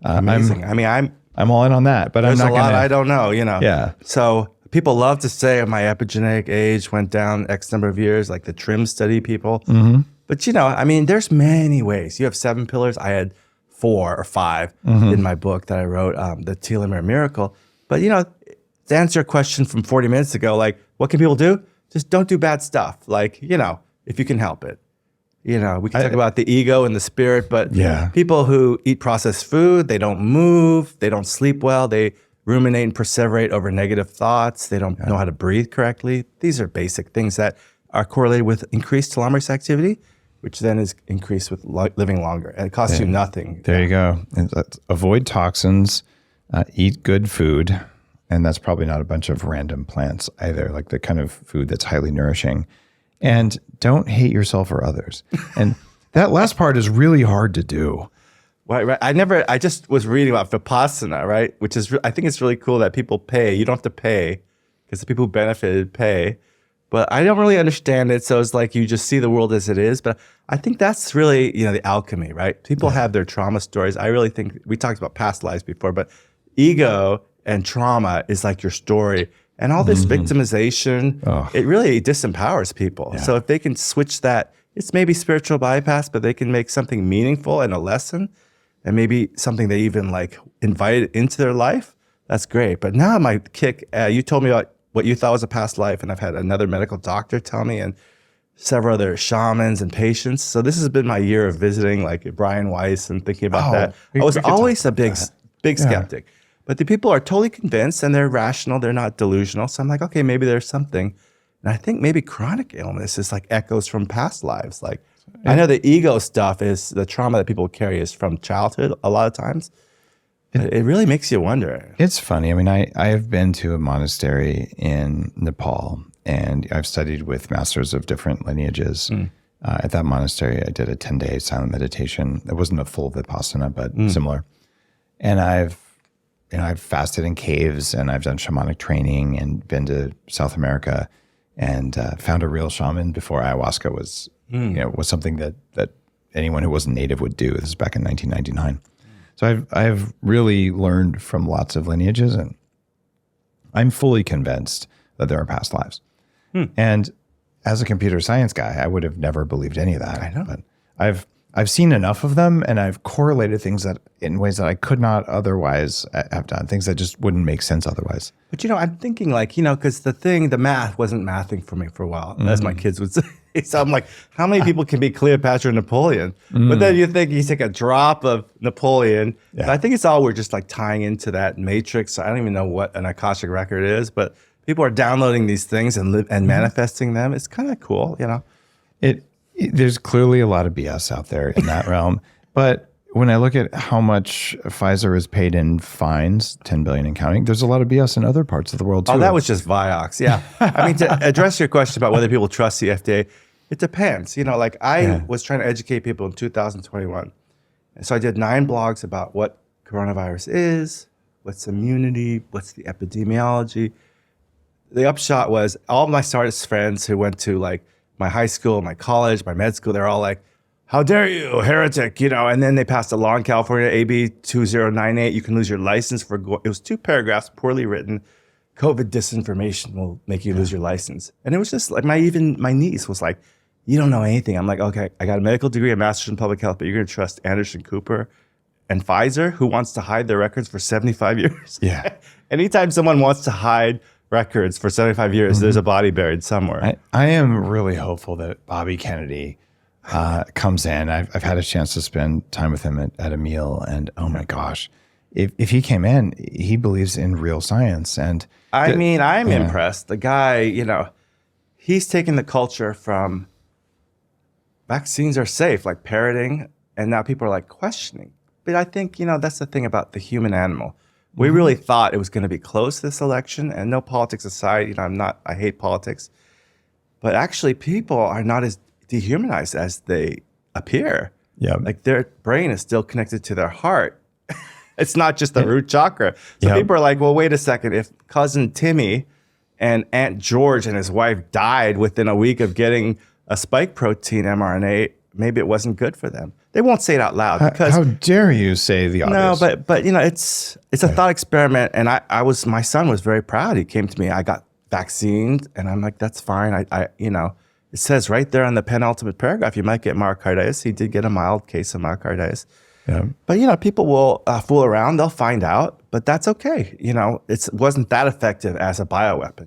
Amazing. I'm all in on that, but I'm there's not a lot going I don't know, Yeah. So people love to say my epigenetic age went down X number of years, like the TRIM study people. Mm-hmm. But there's many ways. You have 7 pillars. I had 4 or 5 in my book that I wrote, the Telomere Miracle. But to answer a question from 40 minutes ago, like what can people do? Just don't do bad stuff. Like if you can help it. We can talk about the ego and the spirit, but people who eat processed food, they don't move, they don't sleep well, they ruminate and perseverate over negative thoughts, they don't know how to breathe correctly. These are basic things that are correlated with increased telomerase activity, which then is increased with living longer. And it costs you nothing. There you go. Avoid toxins, eat good food, and that's probably not a bunch of random plants either, like the kind of food that's highly nourishing. And don't hate yourself or others. And that last part is really hard to do. Right. I just was reading about Vipassana, right? Which is, I think it's really cool that people pay. You don't have to pay because the people who benefited pay. But I don't really understand it. So it's like you just see the world as it is. But I think that's really, the alchemy, right? People have their trauma stories. I really think, we talked about past lives before, but ego and trauma is like your story. And all this victimization, it really disempowers people. Yeah. So if they can switch that, it's maybe spiritual bypass, but they can make something meaningful and a lesson, and maybe something they even invite into their life, that's great. But now my kick, you told me about what you thought was a past life, and I've had another medical doctor tell me, and several other shamans and patients. So this has been my year of visiting Brian Weiss and thinking about that. I was always a big skeptic. But the people are totally convinced and they're rational. They're not delusional. So I'm like, okay, maybe there's something. And I think maybe chronic illness is like echoes from past lives. I know the ego stuff is the trauma that people carry is from childhood a lot of times. It really makes you wonder. It's funny. I mean, I have been to a monastery in Nepal, and I've studied with masters of different lineages. At that monastery, I did a 10-day silent meditation. It wasn't a full Vipassana, but similar. And I've fasted in caves, and I've done shamanic training and been to South America and found a real shaman before ayahuasca was something that anyone who wasn't native would do. This is back in 1999. So I've really learned from lots of lineages, and I'm fully convinced that there are past lives. And as a computer science guy, I would have never believed any of that. I know. But I've seen enough of them, and I've correlated things that in ways that I could not otherwise have done, things that just wouldn't make sense otherwise. But I'm thinking because the math wasn't mathing for me for a while, as my kids would say. So I'm like, how many people can be Cleopatra and Napoleon? But then you think you take a drop of Napoleon. Yeah. I think it's all we're just tying into that matrix. I don't even know what an Akashic record is, but people are downloading these things and manifesting them. It's kind of cool, There's clearly a lot of BS out there in that realm. But when I look at how much Pfizer is paid in fines, 10 billion and counting, there's a lot of BS in other parts of the world too. Oh, that was just Vioxx. Yeah. I mean, to address your question about whether people trust the FDA, it depends. I was trying to educate people in 2021. And so I did 9 blogs about what coronavirus is, what's immunity, what's the epidemiology. The upshot was all my scientist friends who went to like my high school, my college, my med school, they're all like, how dare you, heretic, and then they passed a law in California, AB 2098, you can lose your license for, it was 2 paragraphs, poorly written, COVID disinformation will make you lose your license. And it was just like, my niece was like, you don't know anything. I'm like, okay, I got a medical degree, a master's in public health, but you're gonna trust Anderson Cooper and Pfizer, who wants to hide their records for 75 years? Yeah. Anytime someone wants to hide records for 75 years, there's a body buried somewhere. I am really hopeful that Bobby Kennedy comes in. I've had a chance to spend time with him at a meal, and oh my gosh, if he came in, he believes in real science. And I'm impressed. The guy, he's taken the culture from vaccines are safe, like parroting, and now people are like questioning. But I think, that's the thing about the human animal. We really thought it was going to be close this election, and no politics aside, I hate politics, but actually people are not as dehumanized as they appear. Yeah. Like their brain is still connected to their heart. It's not just the root chakra. So people are like, well, wait a second. If cousin Timmy and Aunt George and his wife died within a week of getting a spike protein mRNA, maybe it wasn't good for them. They won't say it out loud because how dare you say the obvious? No, but it's a thought experiment, and my son was very proud. He came to me, I got vaccinated, and I'm like, that's fine. It says right there on the penultimate paragraph, you might get myocarditis. He did get a mild case of myocarditis. Yeah. But people will fool around. They'll find out, but that's okay. It wasn't that effective as a bioweapon.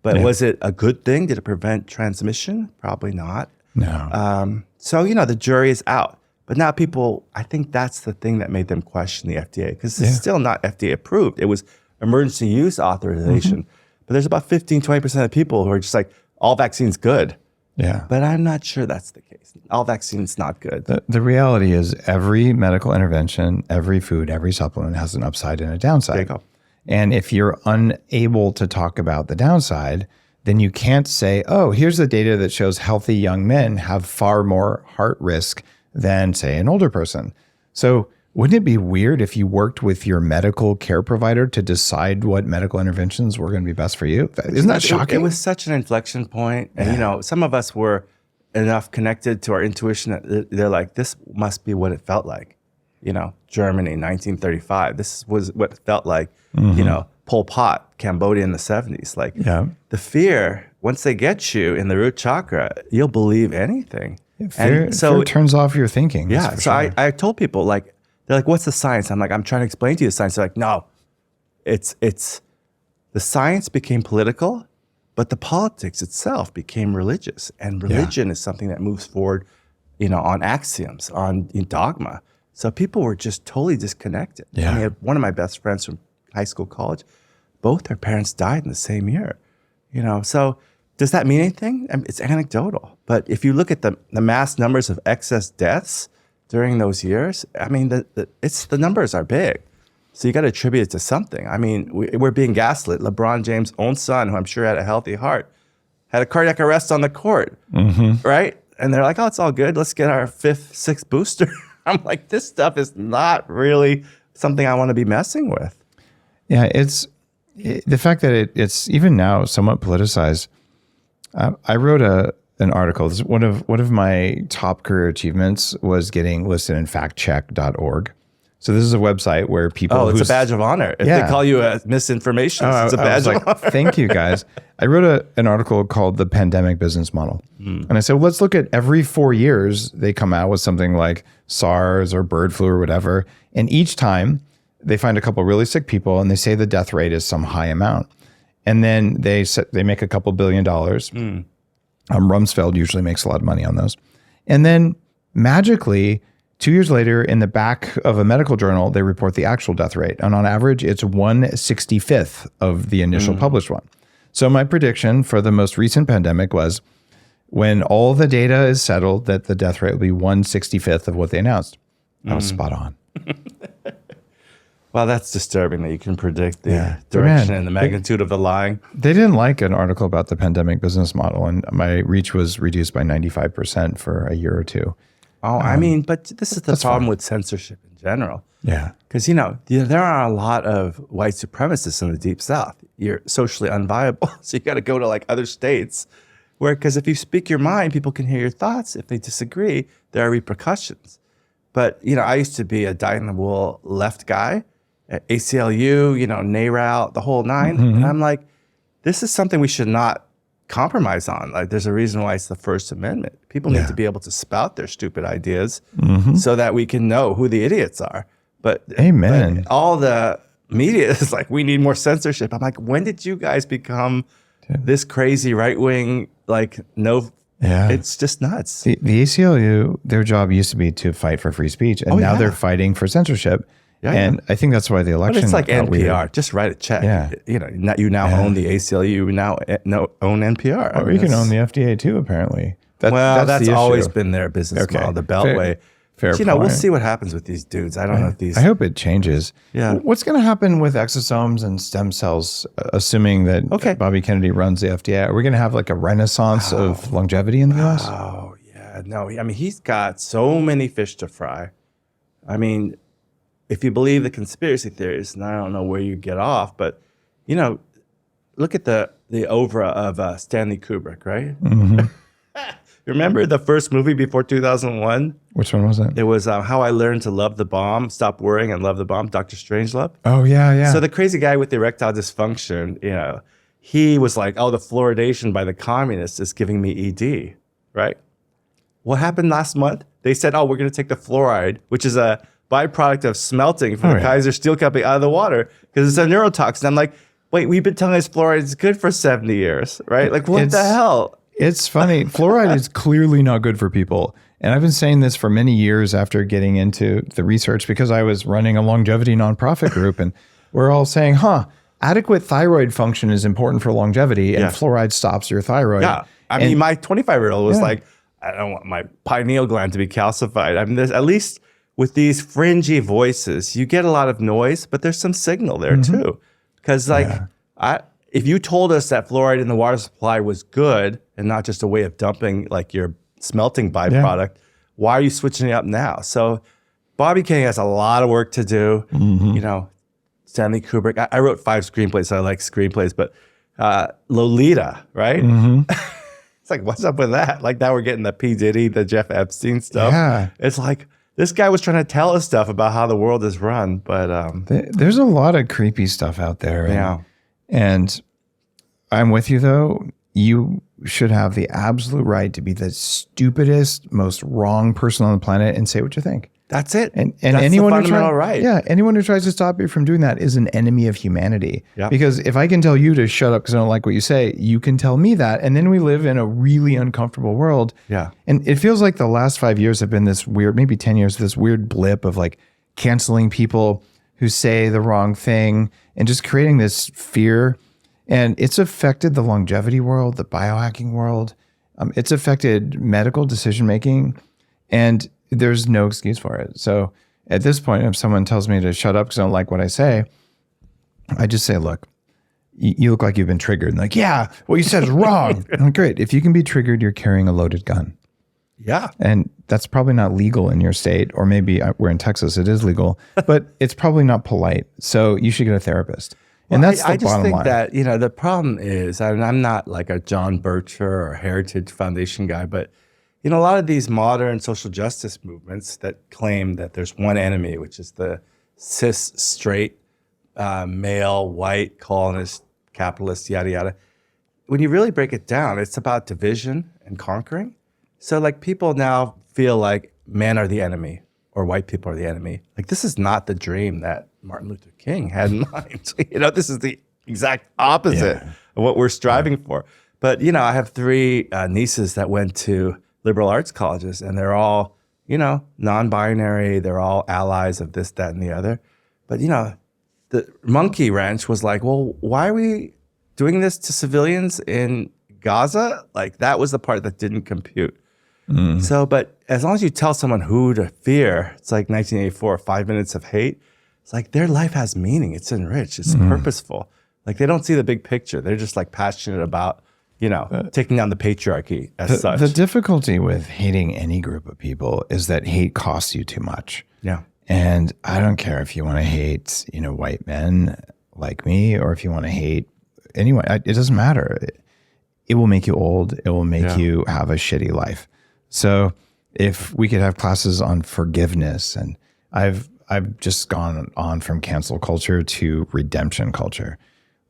But was it a good thing? Did it prevent transmission? Probably not. No. So the jury is out. But now people, I think that's the thing that made them question the FDA, because it's still not FDA approved. It was emergency use authorization. But there's about 15-20% of people who are just like, all vaccines good. Yeah. But I'm not sure that's the case. All vaccines not good. The reality is every medical intervention, every food, every supplement has an upside and a downside. There you go. And if you're unable to talk about the downside, then you can't say, oh, here's the data that shows healthy young men have far more heart risk than, say, an older person. So wouldn't it be weird if you worked with your medical care provider to decide what medical interventions were going to be best for you? Isn't that shocking? It was such an inflection point. And, some of us were enough connected to our intuition that they're like, this must be what it felt like. Germany, 1935. This was what it felt like, Pol Pot, Cambodia in the 70s. Like the fear, once they get you in the root chakra, you'll believe anything. Fear turns off your thinking. Yeah. So sure. I told people, like, they're like, what's the science? I'm like, I'm trying to explain to you the science. They're like, no, it's the science became political, but the politics itself became religious. And religion is something that moves forward, on axioms, on dogma. So people were just totally disconnected. Yeah. I mean, one of my best friends from high school, college, both their parents died in the same year. So does that mean anything? I mean, it's anecdotal. But if you look at the mass numbers of excess deaths during those years, I mean, the numbers are big. So you got to attribute it to something. I mean, we're being gaslit. LeBron James' own son, who I'm sure had a healthy heart, had a cardiac arrest on the court, right? And they're like, oh, it's all good. Let's get our 5th, 6th booster. I'm like, this stuff is not really something I want to be messing with. Yeah, the fact that it's even now somewhat politicized. I wrote an article. This is one of my top career achievements was getting listed in factcheck.org. So this is a website where people. Oh, it's a badge of honor. If they call you a misinformation, it's a badge of honor. Thank you, guys. I wrote an article called "The Pandemic Business Model," and I said, well, let's look at every 4 years they come out with something like SARS or bird flu or whatever, and each time they find a couple really sick people and they say the death rate is some high amount, and then they make a couple $1 billion. Rumsfeld usually makes a lot of money on those, and then magically 2 years later, in the back of a medical journal, they report the actual death rate. And on average, it's 1/65th of the initial published one. So my prediction for the most recent pandemic was when all the data is settled, that the death rate will be 1/65th of what they announced. I was spot on. Well, that's disturbing that you can predict the direction and the magnitude of the lying. They didn't like an article about the pandemic business model, and my reach was reduced by 95% for a year or two. Oh, I mean, but this is the problem with censorship in general. Yeah. Because, there are a lot of white supremacists in the Deep South. You're socially unviable. So you got to go to like other states because if you speak your mind, people can hear your thoughts. If they disagree, there are repercussions. But, I used to be a dyed-in-the-wool left guy at ACLU, NARAL, the whole nine. And I'm like, this is something we should not compromise on. Like, there's a reason why it's the First Amendment. People need to be able to spout their stupid ideas so that we can know who the idiots are. But, Amen. but all the media is like, we need more censorship. I'm like, when did you guys become this crazy right-wing, it's just nuts. The ACLU, their job used to be to fight for free speech, and now they're fighting for censorship. I think that's why the election. But it's like NPR. Weird. Just write a check. Yeah. You now own the ACLU. You now own NPR. Or you can own the FDA too, apparently. That's always been their business model, the Beltway. Fair point. We'll see what happens with these dudes. I don't know if these. I hope it changes. Yeah. What's going to happen with exosomes and stem cells, assuming that Bobby Kennedy runs the FDA? Are we going to have like a renaissance of longevity in the US? Oh, yeah. No, I mean, he's got so many fish to fry. I mean, if you believe the conspiracy theories, and I don't know where you get off, but, look at the oeuvre of Stanley Kubrick, right? Remember the first movie before 2001? Which one was that? It was How I Learned to Love the Bomb, Stop Worrying and Love the Bomb, Dr. Strangelove. Oh, yeah. So the crazy guy with erectile dysfunction, he was like, the fluoridation by the communists is giving me ED, right? What happened last month? They said, we're going to take the fluoride, which is a byproduct of smelting from the Kaiser Steel Company out of the water because it's a neurotoxin. I'm like, wait, we've been telling us fluoride is good for 70 years, right? Like, what the hell? It's funny. Fluoride is clearly not good for people. And I've been saying this for many years after getting into the research because I was running a longevity nonprofit group and we're all saying, adequate thyroid function is important for longevity and fluoride stops your thyroid. Yeah. I mean, my 25-year-old was like, I don't want my pineal gland to be calcified. I mean, there's at least with these fringy voices, you get a lot of noise, but there's some signal there too. Because if you told us that fluoride in the water supply was good and not just a way of dumping like your smelting byproduct, why are you switching it up now? So Bobby Kennedy has a lot of work to do. Stanley Kubrick. I wrote 5 screenplays, so I like screenplays, but Lolita, right? It's like, what's up with that? Like now we're getting the P. Diddy, the Jeff Epstein stuff. Yeah. It's like, this guy was trying to tell us stuff about how the world is run, but there's a lot of creepy stuff out there. And I'm with you though. You should have the absolute right to be the stupidest, most wrong person on the planet and say what you think. That's it. And that's anyone the fundamental right. Yeah, anyone who tries to stop you from doing that is an enemy of humanity. Yep. Because if I can tell you to shut up because I don't like what you say, you can tell me that, and then we live in a really uncomfortable world. Yeah. And it feels like the last 5 years have been this weird, maybe 10 years, this weird blip of like canceling people who say the wrong thing and just creating this fear. And it's affected the longevity world, the biohacking world. It's affected medical decision making, and there's no excuse for it. So at this point, if someone tells me to shut up because I don't like what I say, I just say, look, you look like you've been triggered. And like, yeah, what you said is wrong. I'm like, great. If you can be triggered, you're carrying a loaded gun. Yeah. And that's probably not legal in your state, or maybe we're in Texas, it is legal, but it's probably not polite. So you should get a therapist. And that's the bottom line. I just think that, the problem is, and I'm not like a John Bircher or Heritage Foundation guy, but a lot of these modern social justice movements that claim that there's one enemy, which is the cis, straight, male, white, colonist, capitalist, yada, yada. When you really break it down, it's about division and conquering. So like people now feel like men are the enemy or white people are the enemy. Like this is not the dream that Martin Luther King had in mind. This is the exact opposite of what we're striving for. But, I have 3 nieces that went to liberal arts colleges, and they're all, non-binary. They're all allies of this, that, and the other. But, the monkey wrench was like, well, why are we doing this to civilians in Gaza? Like that was the part that didn't compute. So, but as long as you tell someone who to fear, it's like 1984, 5 Minutes of Hate. It's like their life has meaning. It's enriched. It's purposeful. Like they don't see the big picture. They're just like passionate about, taking down the patriarchy as such. The difficulty with hating any group of people is that hate costs you too much. Yeah. And I don't care if you want to hate, white men like me, or if you want to hate anyone. It doesn't matter. It will make you old. It will make you have a shitty life. So if we could have classes on forgiveness, and I've just gone on from cancel culture to redemption culture.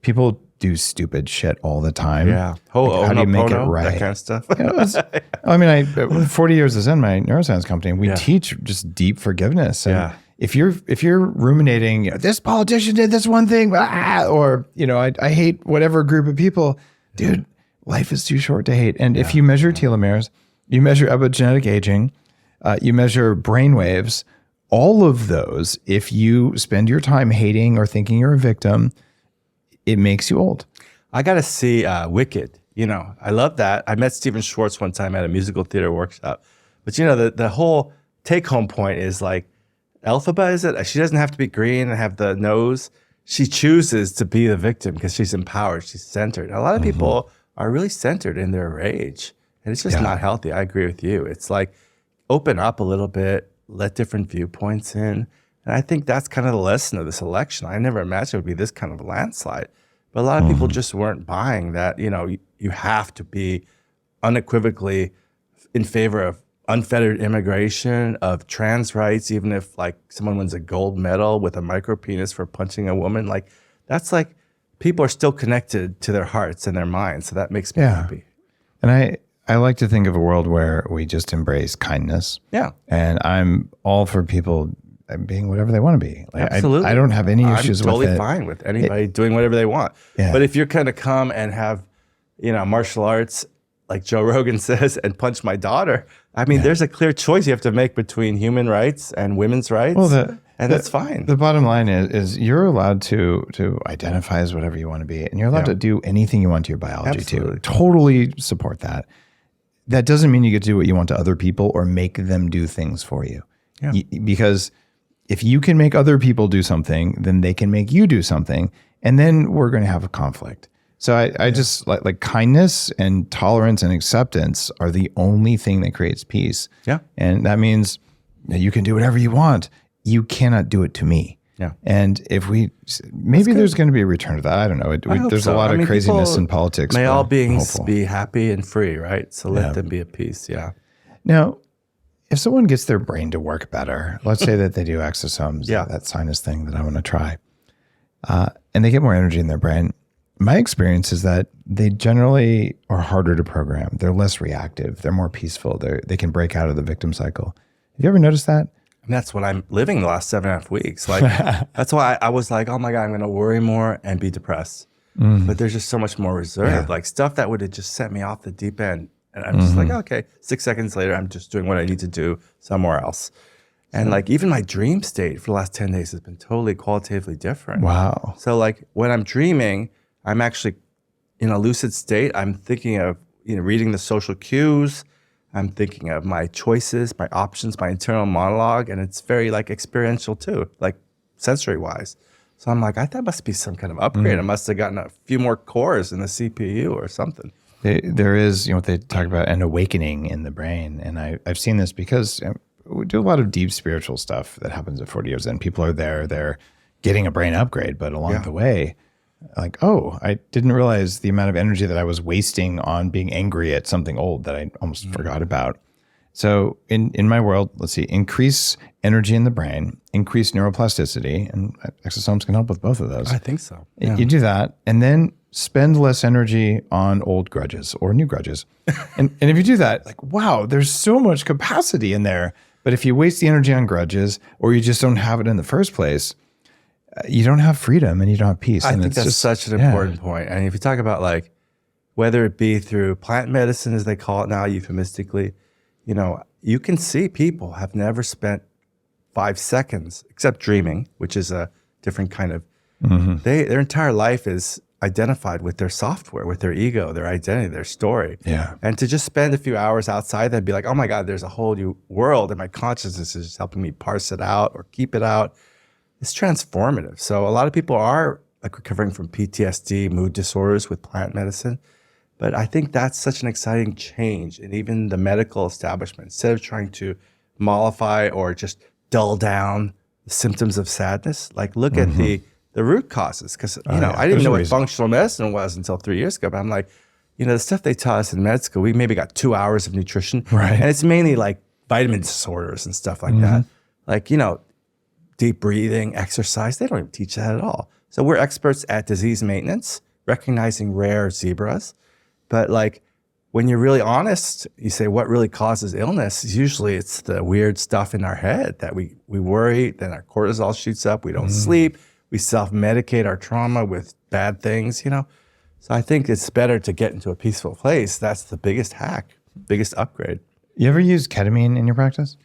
People do stupid shit all the time. Yeah. How do you make it right? That kind of stuff. 40 years is in my neuroscience company. We teach just deep forgiveness. And if you're ruminating, this politician did this one thing, or I hate whatever group of people, dude, life is too short to hate. And if you measure telomeres, you measure epigenetic aging, you measure brain waves, all of those, if you spend your time hating or thinking you're a victim, it makes you old. I got to see Wicked. I love that. I met Stephen Schwartz one time at a musical theater workshop. But the whole take home point is like, Elphaba, is it? She doesn't have to be green and have the nose. She chooses to be the victim because she's empowered. She's centered. A lot of people are really centered in their rage. And it's just not healthy. I agree with you. It's like, open up a little bit, let different viewpoints in. And I think that's kind of the lesson of this election. I never imagined it would be this kind of a landslide. But a lot of people just weren't buying that, you have to be unequivocally in favor of unfettered immigration, of trans rights, even if like someone wins a gold medal with a micro penis for punching a woman. Like, that's like, people are still connected to their hearts and their minds. So that makes me happy. And I like to think of a world where we just embrace kindness. Yeah. And I'm all for people being whatever they want to be. Like, absolutely. I don't have any issues with it. I'm totally fine with anybody doing whatever they want. Yeah. But if you're going to come and have, martial arts, like Joe Rogan says, and punch my daughter, there's a clear choice you have to make between human rights and women's rights. Well, that's fine. The bottom line is you're allowed to identify as whatever you want to be, and you're allowed to do anything you want to your biology too. Totally support that. That doesn't mean you get to do what you want to other people or make them do things for you. Yeah. Because if you can make other people do something, then they can make you do something, and then we're going to have a conflict. So I just like kindness and tolerance and acceptance are the only thing that creates peace. Yeah. And that means that you can do whatever you want. You cannot do it to me. Yeah. And if maybe there's going to be a return to that. I don't know. There's a lot of craziness in politics. May all beings be happy and free, right? So let them be at peace. Yeah. Now, if someone gets their brain to work better, let's say that they do exosomes, that sinus thing that I want to try, and they get more energy in their brain, my experience is that they generally are harder to program. They're less reactive. They're more peaceful. They can break out of the victim cycle. Have you ever noticed that? And that's what I'm living the last 7.5 weeks. Like, that's why I was like, oh my God, I'm going to worry more and be depressed. But there's just so much more reserve, like stuff that would have just sent me off the deep end. And I'm just like, okay, 6 seconds later, I'm just doing what I need to do somewhere else. And like, even my dream state for the last 10 days has been totally qualitatively different. Wow. So like, when I'm dreaming, I'm actually in a lucid state. I'm thinking of, reading the social cues. I'm thinking of my choices, my options, my internal monologue. And it's very like experiential too, like sensory wise. So I'm like, that must be some kind of upgrade. I must have gotten a few more cores in the CPU or something. There is, what they talk about, an awakening in the brain. And I've seen this because we do a lot of deep spiritual stuff that happens at 40 years in. People are they're getting a brain upgrade, but along the way, like, I didn't realize the amount of energy that I was wasting on being angry at something old that I almost forgot about. So in my world, let's see, increase energy in the brain, increase neuroplasticity, and exosomes can help with both of those. I think so. Yeah. You do that, and then spend less energy on old grudges or new grudges. and if you do that, like, wow, there's so much capacity in there. But if you waste the energy on grudges, or you just don't have it in the first place, you don't have freedom and you don't have peace. I think that's such an important point. And if you talk about like, whether it be through plant medicine, as they call it now, euphemistically, you can see people have never spent 5 seconds, except dreaming, which is a different kind of, their entire life is identified with their software, with their ego, their identity, their story. Yeah. And to just spend a few hours outside that, be like, oh my God, there's a whole new world and my consciousness is just helping me parse it out or keep it out. It's transformative. So a lot of people are like recovering from PTSD, mood disorders with plant medicine. But I think that's such an exciting change in even the medical establishment. Instead of trying to mollify or just dull down symptoms of sadness. Like look at the root causes. Because, I didn't There's know a what reason. functional medicine was until 3 years ago. But I'm like, the stuff they taught us in med school, we maybe got 2 hours of nutrition. Right. And it's mainly like vitamin disorders and stuff like that. Like, deep breathing, exercise. They don't even teach that at all. So we're experts at disease maintenance, recognizing rare zebras. But like, when you're really honest, you say what really causes illness. Usually it's the weird stuff in our head that we worry, then our cortisol shoots up, we don't sleep, we self-medicate our trauma with bad things, So I think it's better to get into a peaceful place. That's the biggest hack, biggest upgrade. You ever use ketamine in your practice?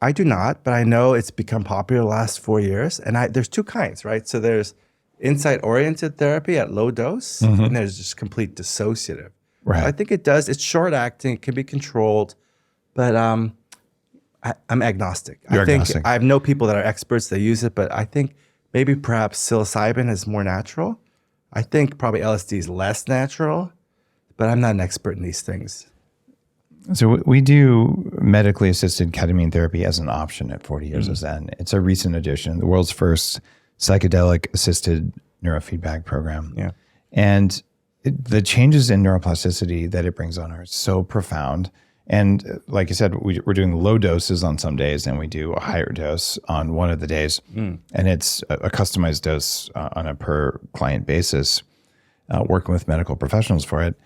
I do not, but I know it's become popular the last 4 years. And there's two kinds, right? So there's insight-oriented therapy at low dose, and there's just complete dissociative. Right. I think it's short acting, it can be controlled, but I'm agnostic. You're I think agnostic. I know people that are experts that use it, but I think maybe perhaps psilocybin is more natural. I think probably LSD is less natural, but I'm not an expert in these things. So we do medically assisted ketamine therapy as an option at 40 Years of Zen. It's a recent addition, the world's first psychedelic assisted neurofeedback program. Yeah. And the changes in neuroplasticity that it brings on are so profound. And like you said, we're doing low doses on some days, and we do a higher dose on one of the days. And it's a customized dose on a per client basis, working with medical professionals for it,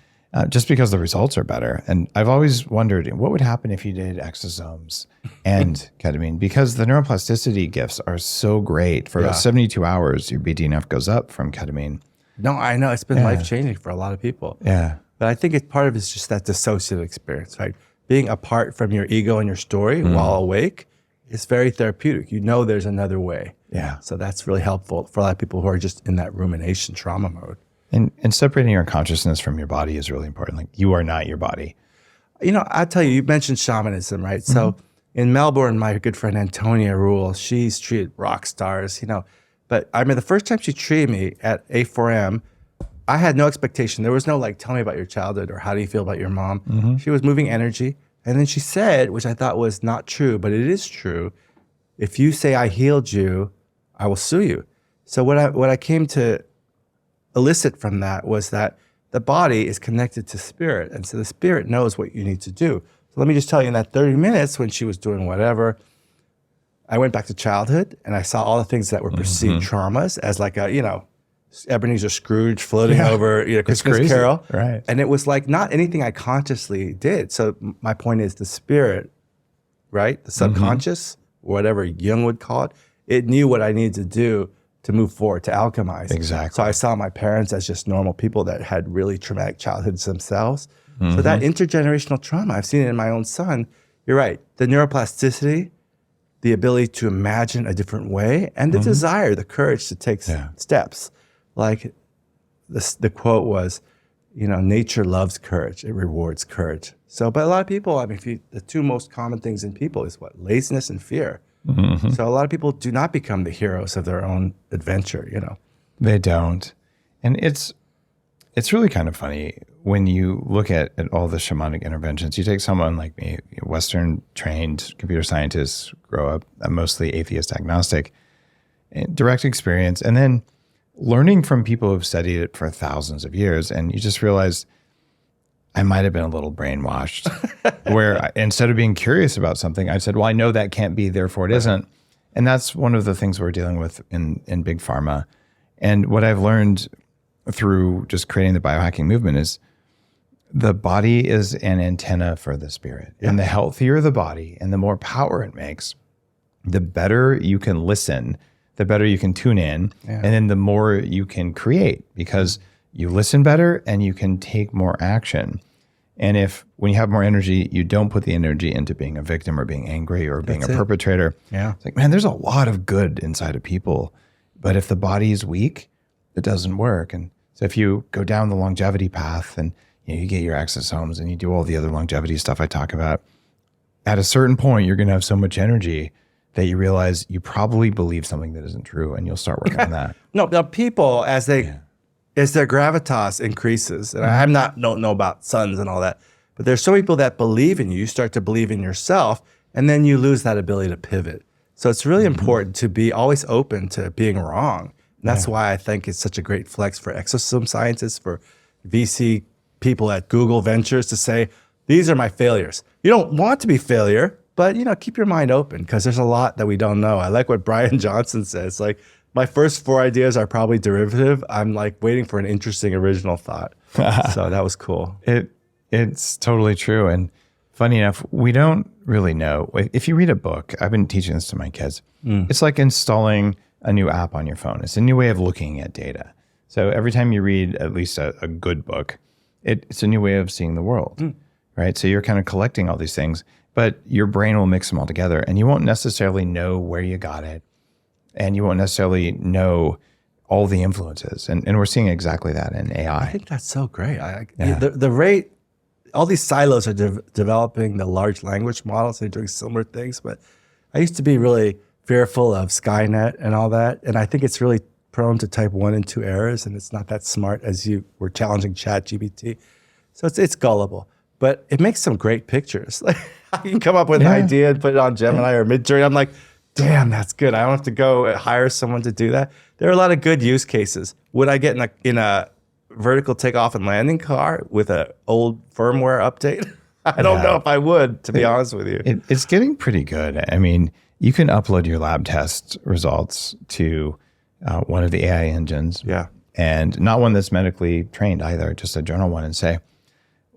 just because the results are better. And I've always wondered what would happen if you did exosomes and ketamine, because the neuroplasticity gifts are so great. For about 72 hours, your BDNF goes up from ketamine. No, I know it's been life-changing for a lot of people. Yeah. But I think part of it's just that dissociative experience, right? Being apart from your ego and your story while awake is very therapeutic. There's another way. Yeah. So that's really helpful for a lot of people who are just in that rumination trauma mode. And separating your consciousness from your body is really important. Like, you are not your body. I'll tell you mentioned shamanism, right? So in Melbourne, my good friend Antonia Rule, she's treated rock stars, But I mean, the first time she treated me at A4M, I had no expectation. There was no tell me about your childhood or how do you feel about your mom. She was moving energy. And then she said, which I thought was not true, but it is true, if you say I healed you, I will sue you. So what I came to elicit from that was that the body is connected to spirit. And so the spirit knows what you need to do. So let me just tell you, in that 30 minutes when she was doing whatever, I went back to childhood and I saw all the things that were perceived traumas as like a, Ebenezer Scrooge floating over, Christmas Carol. Right. And it was like not anything I consciously did. So my point is the spirit, right? The subconscious, whatever Jung would call it, it knew what I needed to do to move forward, to alchemize. Exactly. So I saw my parents as just normal people that had really traumatic childhoods themselves. So that intergenerational trauma, I've seen it in my own son. You're right. The neuroplasticity, the ability to imagine a different way, and the desire, the courage to take steps. Like the quote was, nature loves courage. It rewards courage. So, but a lot of people, I mean, the two most common things in people is what? Laziness and fear. So a lot of people do not become the heroes of their own adventure, They don't. And it's really kind of funny when you look at all the shamanic interventions. You take someone like me, Western trained computer scientist, grow up mostly atheist agnostic, direct experience, and then learning from people who've studied it for thousands of years. And you just realize I might have been a little brainwashed where instead of being curious about something, I said, well, I know that can't be, therefore it isn't. And that's one of the things we're dealing with in big pharma. And what I've learned through just creating the biohacking movement is the body is an antenna for the spirit. And the healthier the body and the more power it makes, the better you can listen, the better you can tune in, and then the more you can create, because you listen better and you can take more action. And if when you have more energy, you don't put the energy into being a victim or being angry or being a perpetrator. It's like, man, there's a lot of good inside of people. But if the body is weak, it doesn't work. And so if you go down the longevity path and you get your exosomes and you do all the other longevity stuff I talk about, at a certain point, you're going to have so much energy that you realize you probably believe something that isn't true, and you'll start working on that. No, people, as their gravitas increases, and don't know about suns and all that, but there's so many people that believe in you. You start to believe in yourself, and then you lose that ability to pivot. So it's really important to be always open to being wrong. And that's why I think it's such a great flex for exosome scientists, for VC people at Google Ventures to say, these are my failures. You don't want to be failure, but keep your mind open because there's a lot that we don't know. I like what Brian Johnson says. Like, my first 4 ideas are probably derivative. I'm like waiting for an interesting original thought. So that was cool. It's totally true. And funny enough, we don't really know. If you read a book, I've been teaching this to my kids. It's like installing a new app on your phone. It's a new way of looking at data. So every time you read at least a good book, it's a new way of seeing the world, right? So you're kind of collecting all these things, but your brain will mix them all together and you won't necessarily know where you got it. And you won't necessarily know all the influences. And we're seeing exactly that in AI. I think that's so great. The rate, all these silos are developing the large language models. They're doing similar things. But I used to be really fearful of Skynet and all that. And I think it's really prone to type 1 and 2 errors. And it's not that smart as you were challenging ChatGPT. So it's gullible. But it makes some great pictures. Like, I can come up with an idea and put it on Gemini or Midjourney. I'm like, damn, that's good. I don't have to go hire someone to do that. There are a lot of good use cases. Would I get in a vertical takeoff and landing car with an old firmware update? I don't know if I would, to be honest with you. It's getting pretty good. I mean, you can upload your lab test results to one of the AI engines. Yeah. And not one that's medically trained either, just a general one, and say,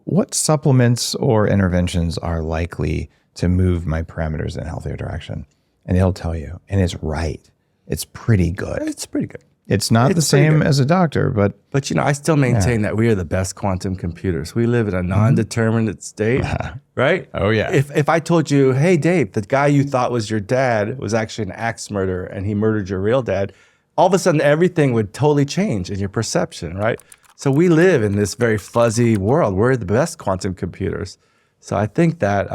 what supplements or interventions are likely to move my parameters in a healthier direction? And it'll tell you. And it's right. It's pretty good. It's pretty good. It's not the same as a doctor, but... But, I still maintain that we are the best quantum computers. We live in a non-determinate state, right? Oh, yeah. If I told you, hey, Dave, the guy you thought was your dad was actually an axe murderer and he murdered your real dad, all of a sudden everything would totally change in your perception, right? So we live in this very fuzzy world. We're the best quantum computers. So I think that,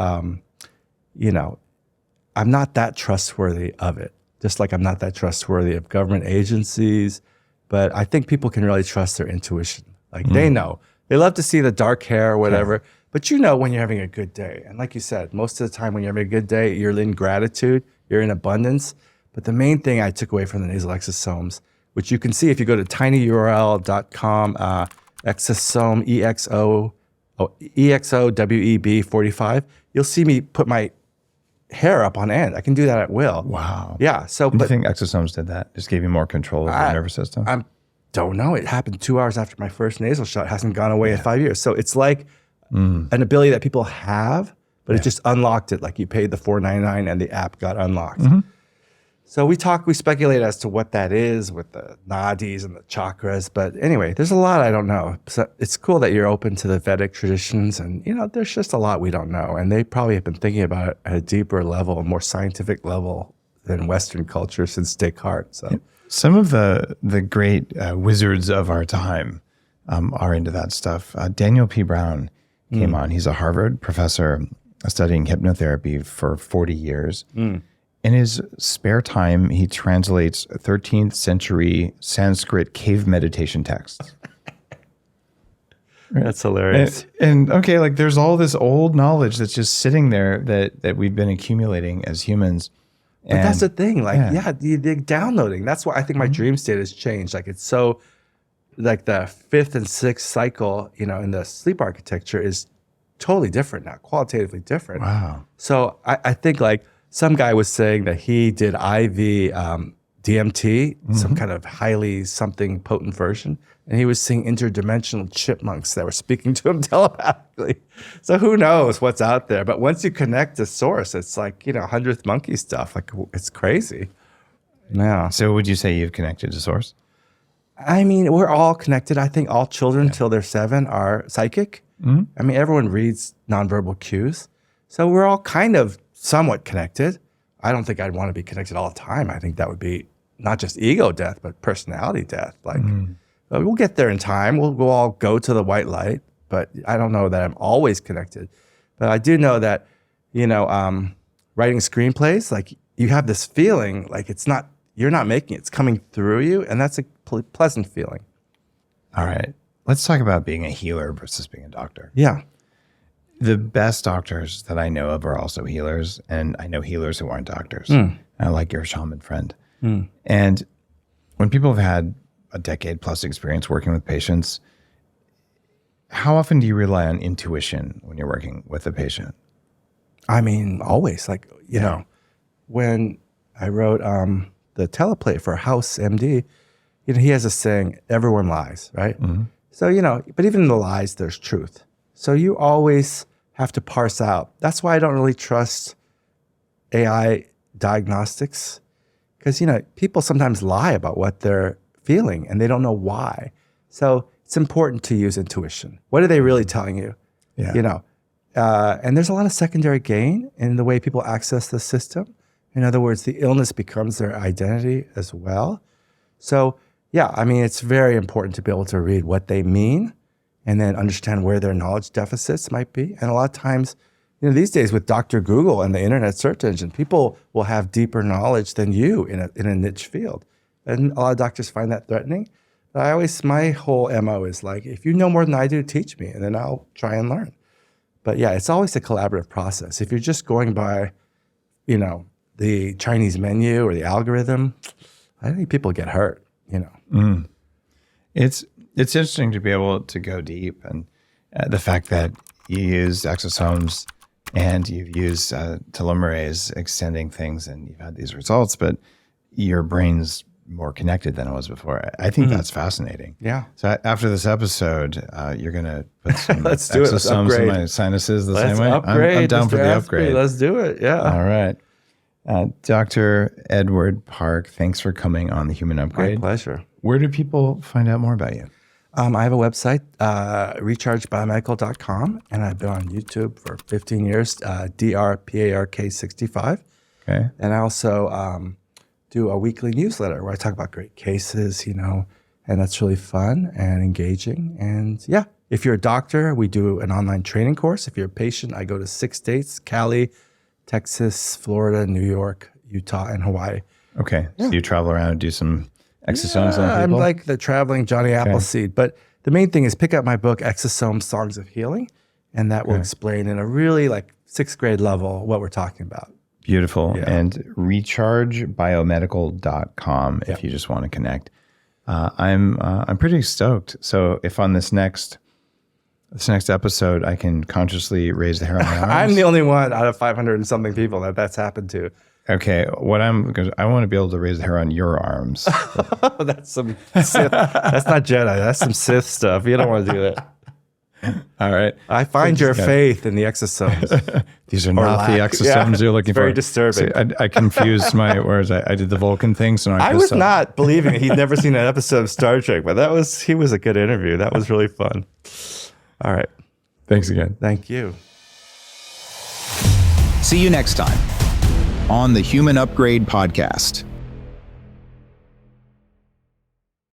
I'm not that trustworthy of it, just like I'm not that trustworthy of government agencies. But I think people can really trust their intuition. Like they know. They love to see the dark hair or whatever. But when you're having a good day. And like you said, most of the time when you're having a good day, you're in gratitude, you're in abundance. But the main thing I took away from the nasal exosomes, which you can see if you go to tinyurl.com, exosome, EXOWEB 45, you'll see me put my hair up on end. I can do that at will. Wow. Yeah. So, do you think exosomes did that? Just gave you more control over your nervous system? I don't know. It happened 2 hours after my first nasal shot. It hasn't gone away in 5 years. So it's like an ability that people have, but it just unlocked it. Like you paid the $4.99 and the app got unlocked. So we speculate as to what that is with the nadis and the chakras. But anyway, there's a lot I don't know. So it's cool that you're open to the Vedic traditions. And, there's just a lot we don't know. And they probably have been thinking about it at a deeper level, a more scientific level than Western culture since Descartes. So some of the great wizards of our time are into that stuff. Daniel P. Brown came on. He's a Harvard professor studying hypnotherapy for 40 years. In his spare time, he translates 13th century Sanskrit cave meditation texts. That's hilarious. And okay, like there's all this old knowledge that's just sitting there that we've been accumulating as humans. But that's the thing, the downloading. That's why I think my dream state has changed. Like it's so, like the 5th and 6th cycle, in the sleep architecture is totally different now, qualitatively different. Wow. So I think like, some guy was saying that he did IV DMT, some kind of highly something potent version, and he was seeing interdimensional chipmunks that were speaking to him telepathically. So who knows what's out there? But once you connect to source, it's like, 100th monkey stuff. Like it's crazy. Yeah. So would you say you've connected to source? I mean, we're all connected. I think all children till they're 7 are psychic. I mean, everyone reads nonverbal cues. So we're all kind of somewhat connected. I don't think I'd want to be connected all the time. I think that would be not just ego death, but personality death. Like we'll get there in time. We'll all go to the white light, but I don't know that I'm always connected. But I do know that, writing screenplays, like you have this feeling like you're not making it, it's coming through you. And that's a pleasant feeling. All right. Let's talk about being a healer versus being a doctor. Yeah. The best doctors that I know of are also healers, and I know healers who aren't doctors. I like your shaman friend. And when people have had a decade plus experience working with patients, how often do you rely on intuition when you're working with a patient? I mean, always. Like, you know, when I wrote the teleplay for House MD, you know, he has a saying, everyone lies, right? So, you know, but even in the lies, there's truth. So you always have to parse out. That's why I don't really trust AI diagnostics, because, you know, people sometimes lie about what they're feeling and they don't know why. So it's important to use intuition. What are they really telling you? You know, and there's a lot of secondary gain in the way people access the system. In other words, the illness becomes their identity as well. So yeah, I mean, it's very important to be able to read what they mean and then understand where their knowledge deficits might be. And a lot of times, you know, these days with Dr. Google and the internet search engine, people will have deeper knowledge than you in a niche field. And a lot of doctors find that threatening. But my whole MO is like, if you know more than I do, teach me, and then I'll try and learn. But yeah, it's always a collaborative process. If you're just going by, you know, the Chinese menu or the algorithm, I think people get hurt, you know. It's interesting to be able to go deep, and the fact that you use exosomes and you've used telomerase extending things and you've had these results, but your brain's more connected than it was before. I think that's fascinating. Yeah. So after this episode, you're going to put some Let's do it. Let's exosomes in upgrade. my sinuses the Let's same way? upgrade. I'm down Mr. for the Asprey. upgrade. Let's do it. Yeah. All right. Dr. Edward Park, thanks for coming on The Human Upgrade. My pleasure. Where do people find out more about you? I have a website, rechargebiomedical.com, and I've been on YouTube for 15 years, DRPARK65. Okay. And I also do a weekly newsletter where I talk about great cases, you know, and that's really fun and engaging. And yeah, if you're a doctor, we do an online training course. If you're a patient, I go to 6 states, Cali, Texas, Florida, New York, Utah, and Hawaii. Okay. So you travel around and do some exosomes on I'm people? like the traveling Johnny Appleseed. But the main thing is pick up my book, Exosome Songs of Healing, and that will explain in a really like 6th grade level what we're talking about. Beautiful. Yeah. And rechargebiomedical.com if you just want to connect. I'm pretty stoked. So if on this next episode I can consciously raise the hair on my arms. I'm the only one out of 500 and something people that's happened to. Okay, I want to be able to raise the hair on your arms. That's some Sith. That's not Jedi. That's some Sith stuff. You don't want to do that. All right. I find your faith in the exosomes. These are not the exosomes you're looking it's very for. disturbing. See, I confused my words. I did the Vulcan thing. So I was not believing it. He'd never seen an episode of Star Trek, but he was a good interview. That was really fun. All right. Thanks again. Thank you. See you next time on the Human Upgrade Podcast.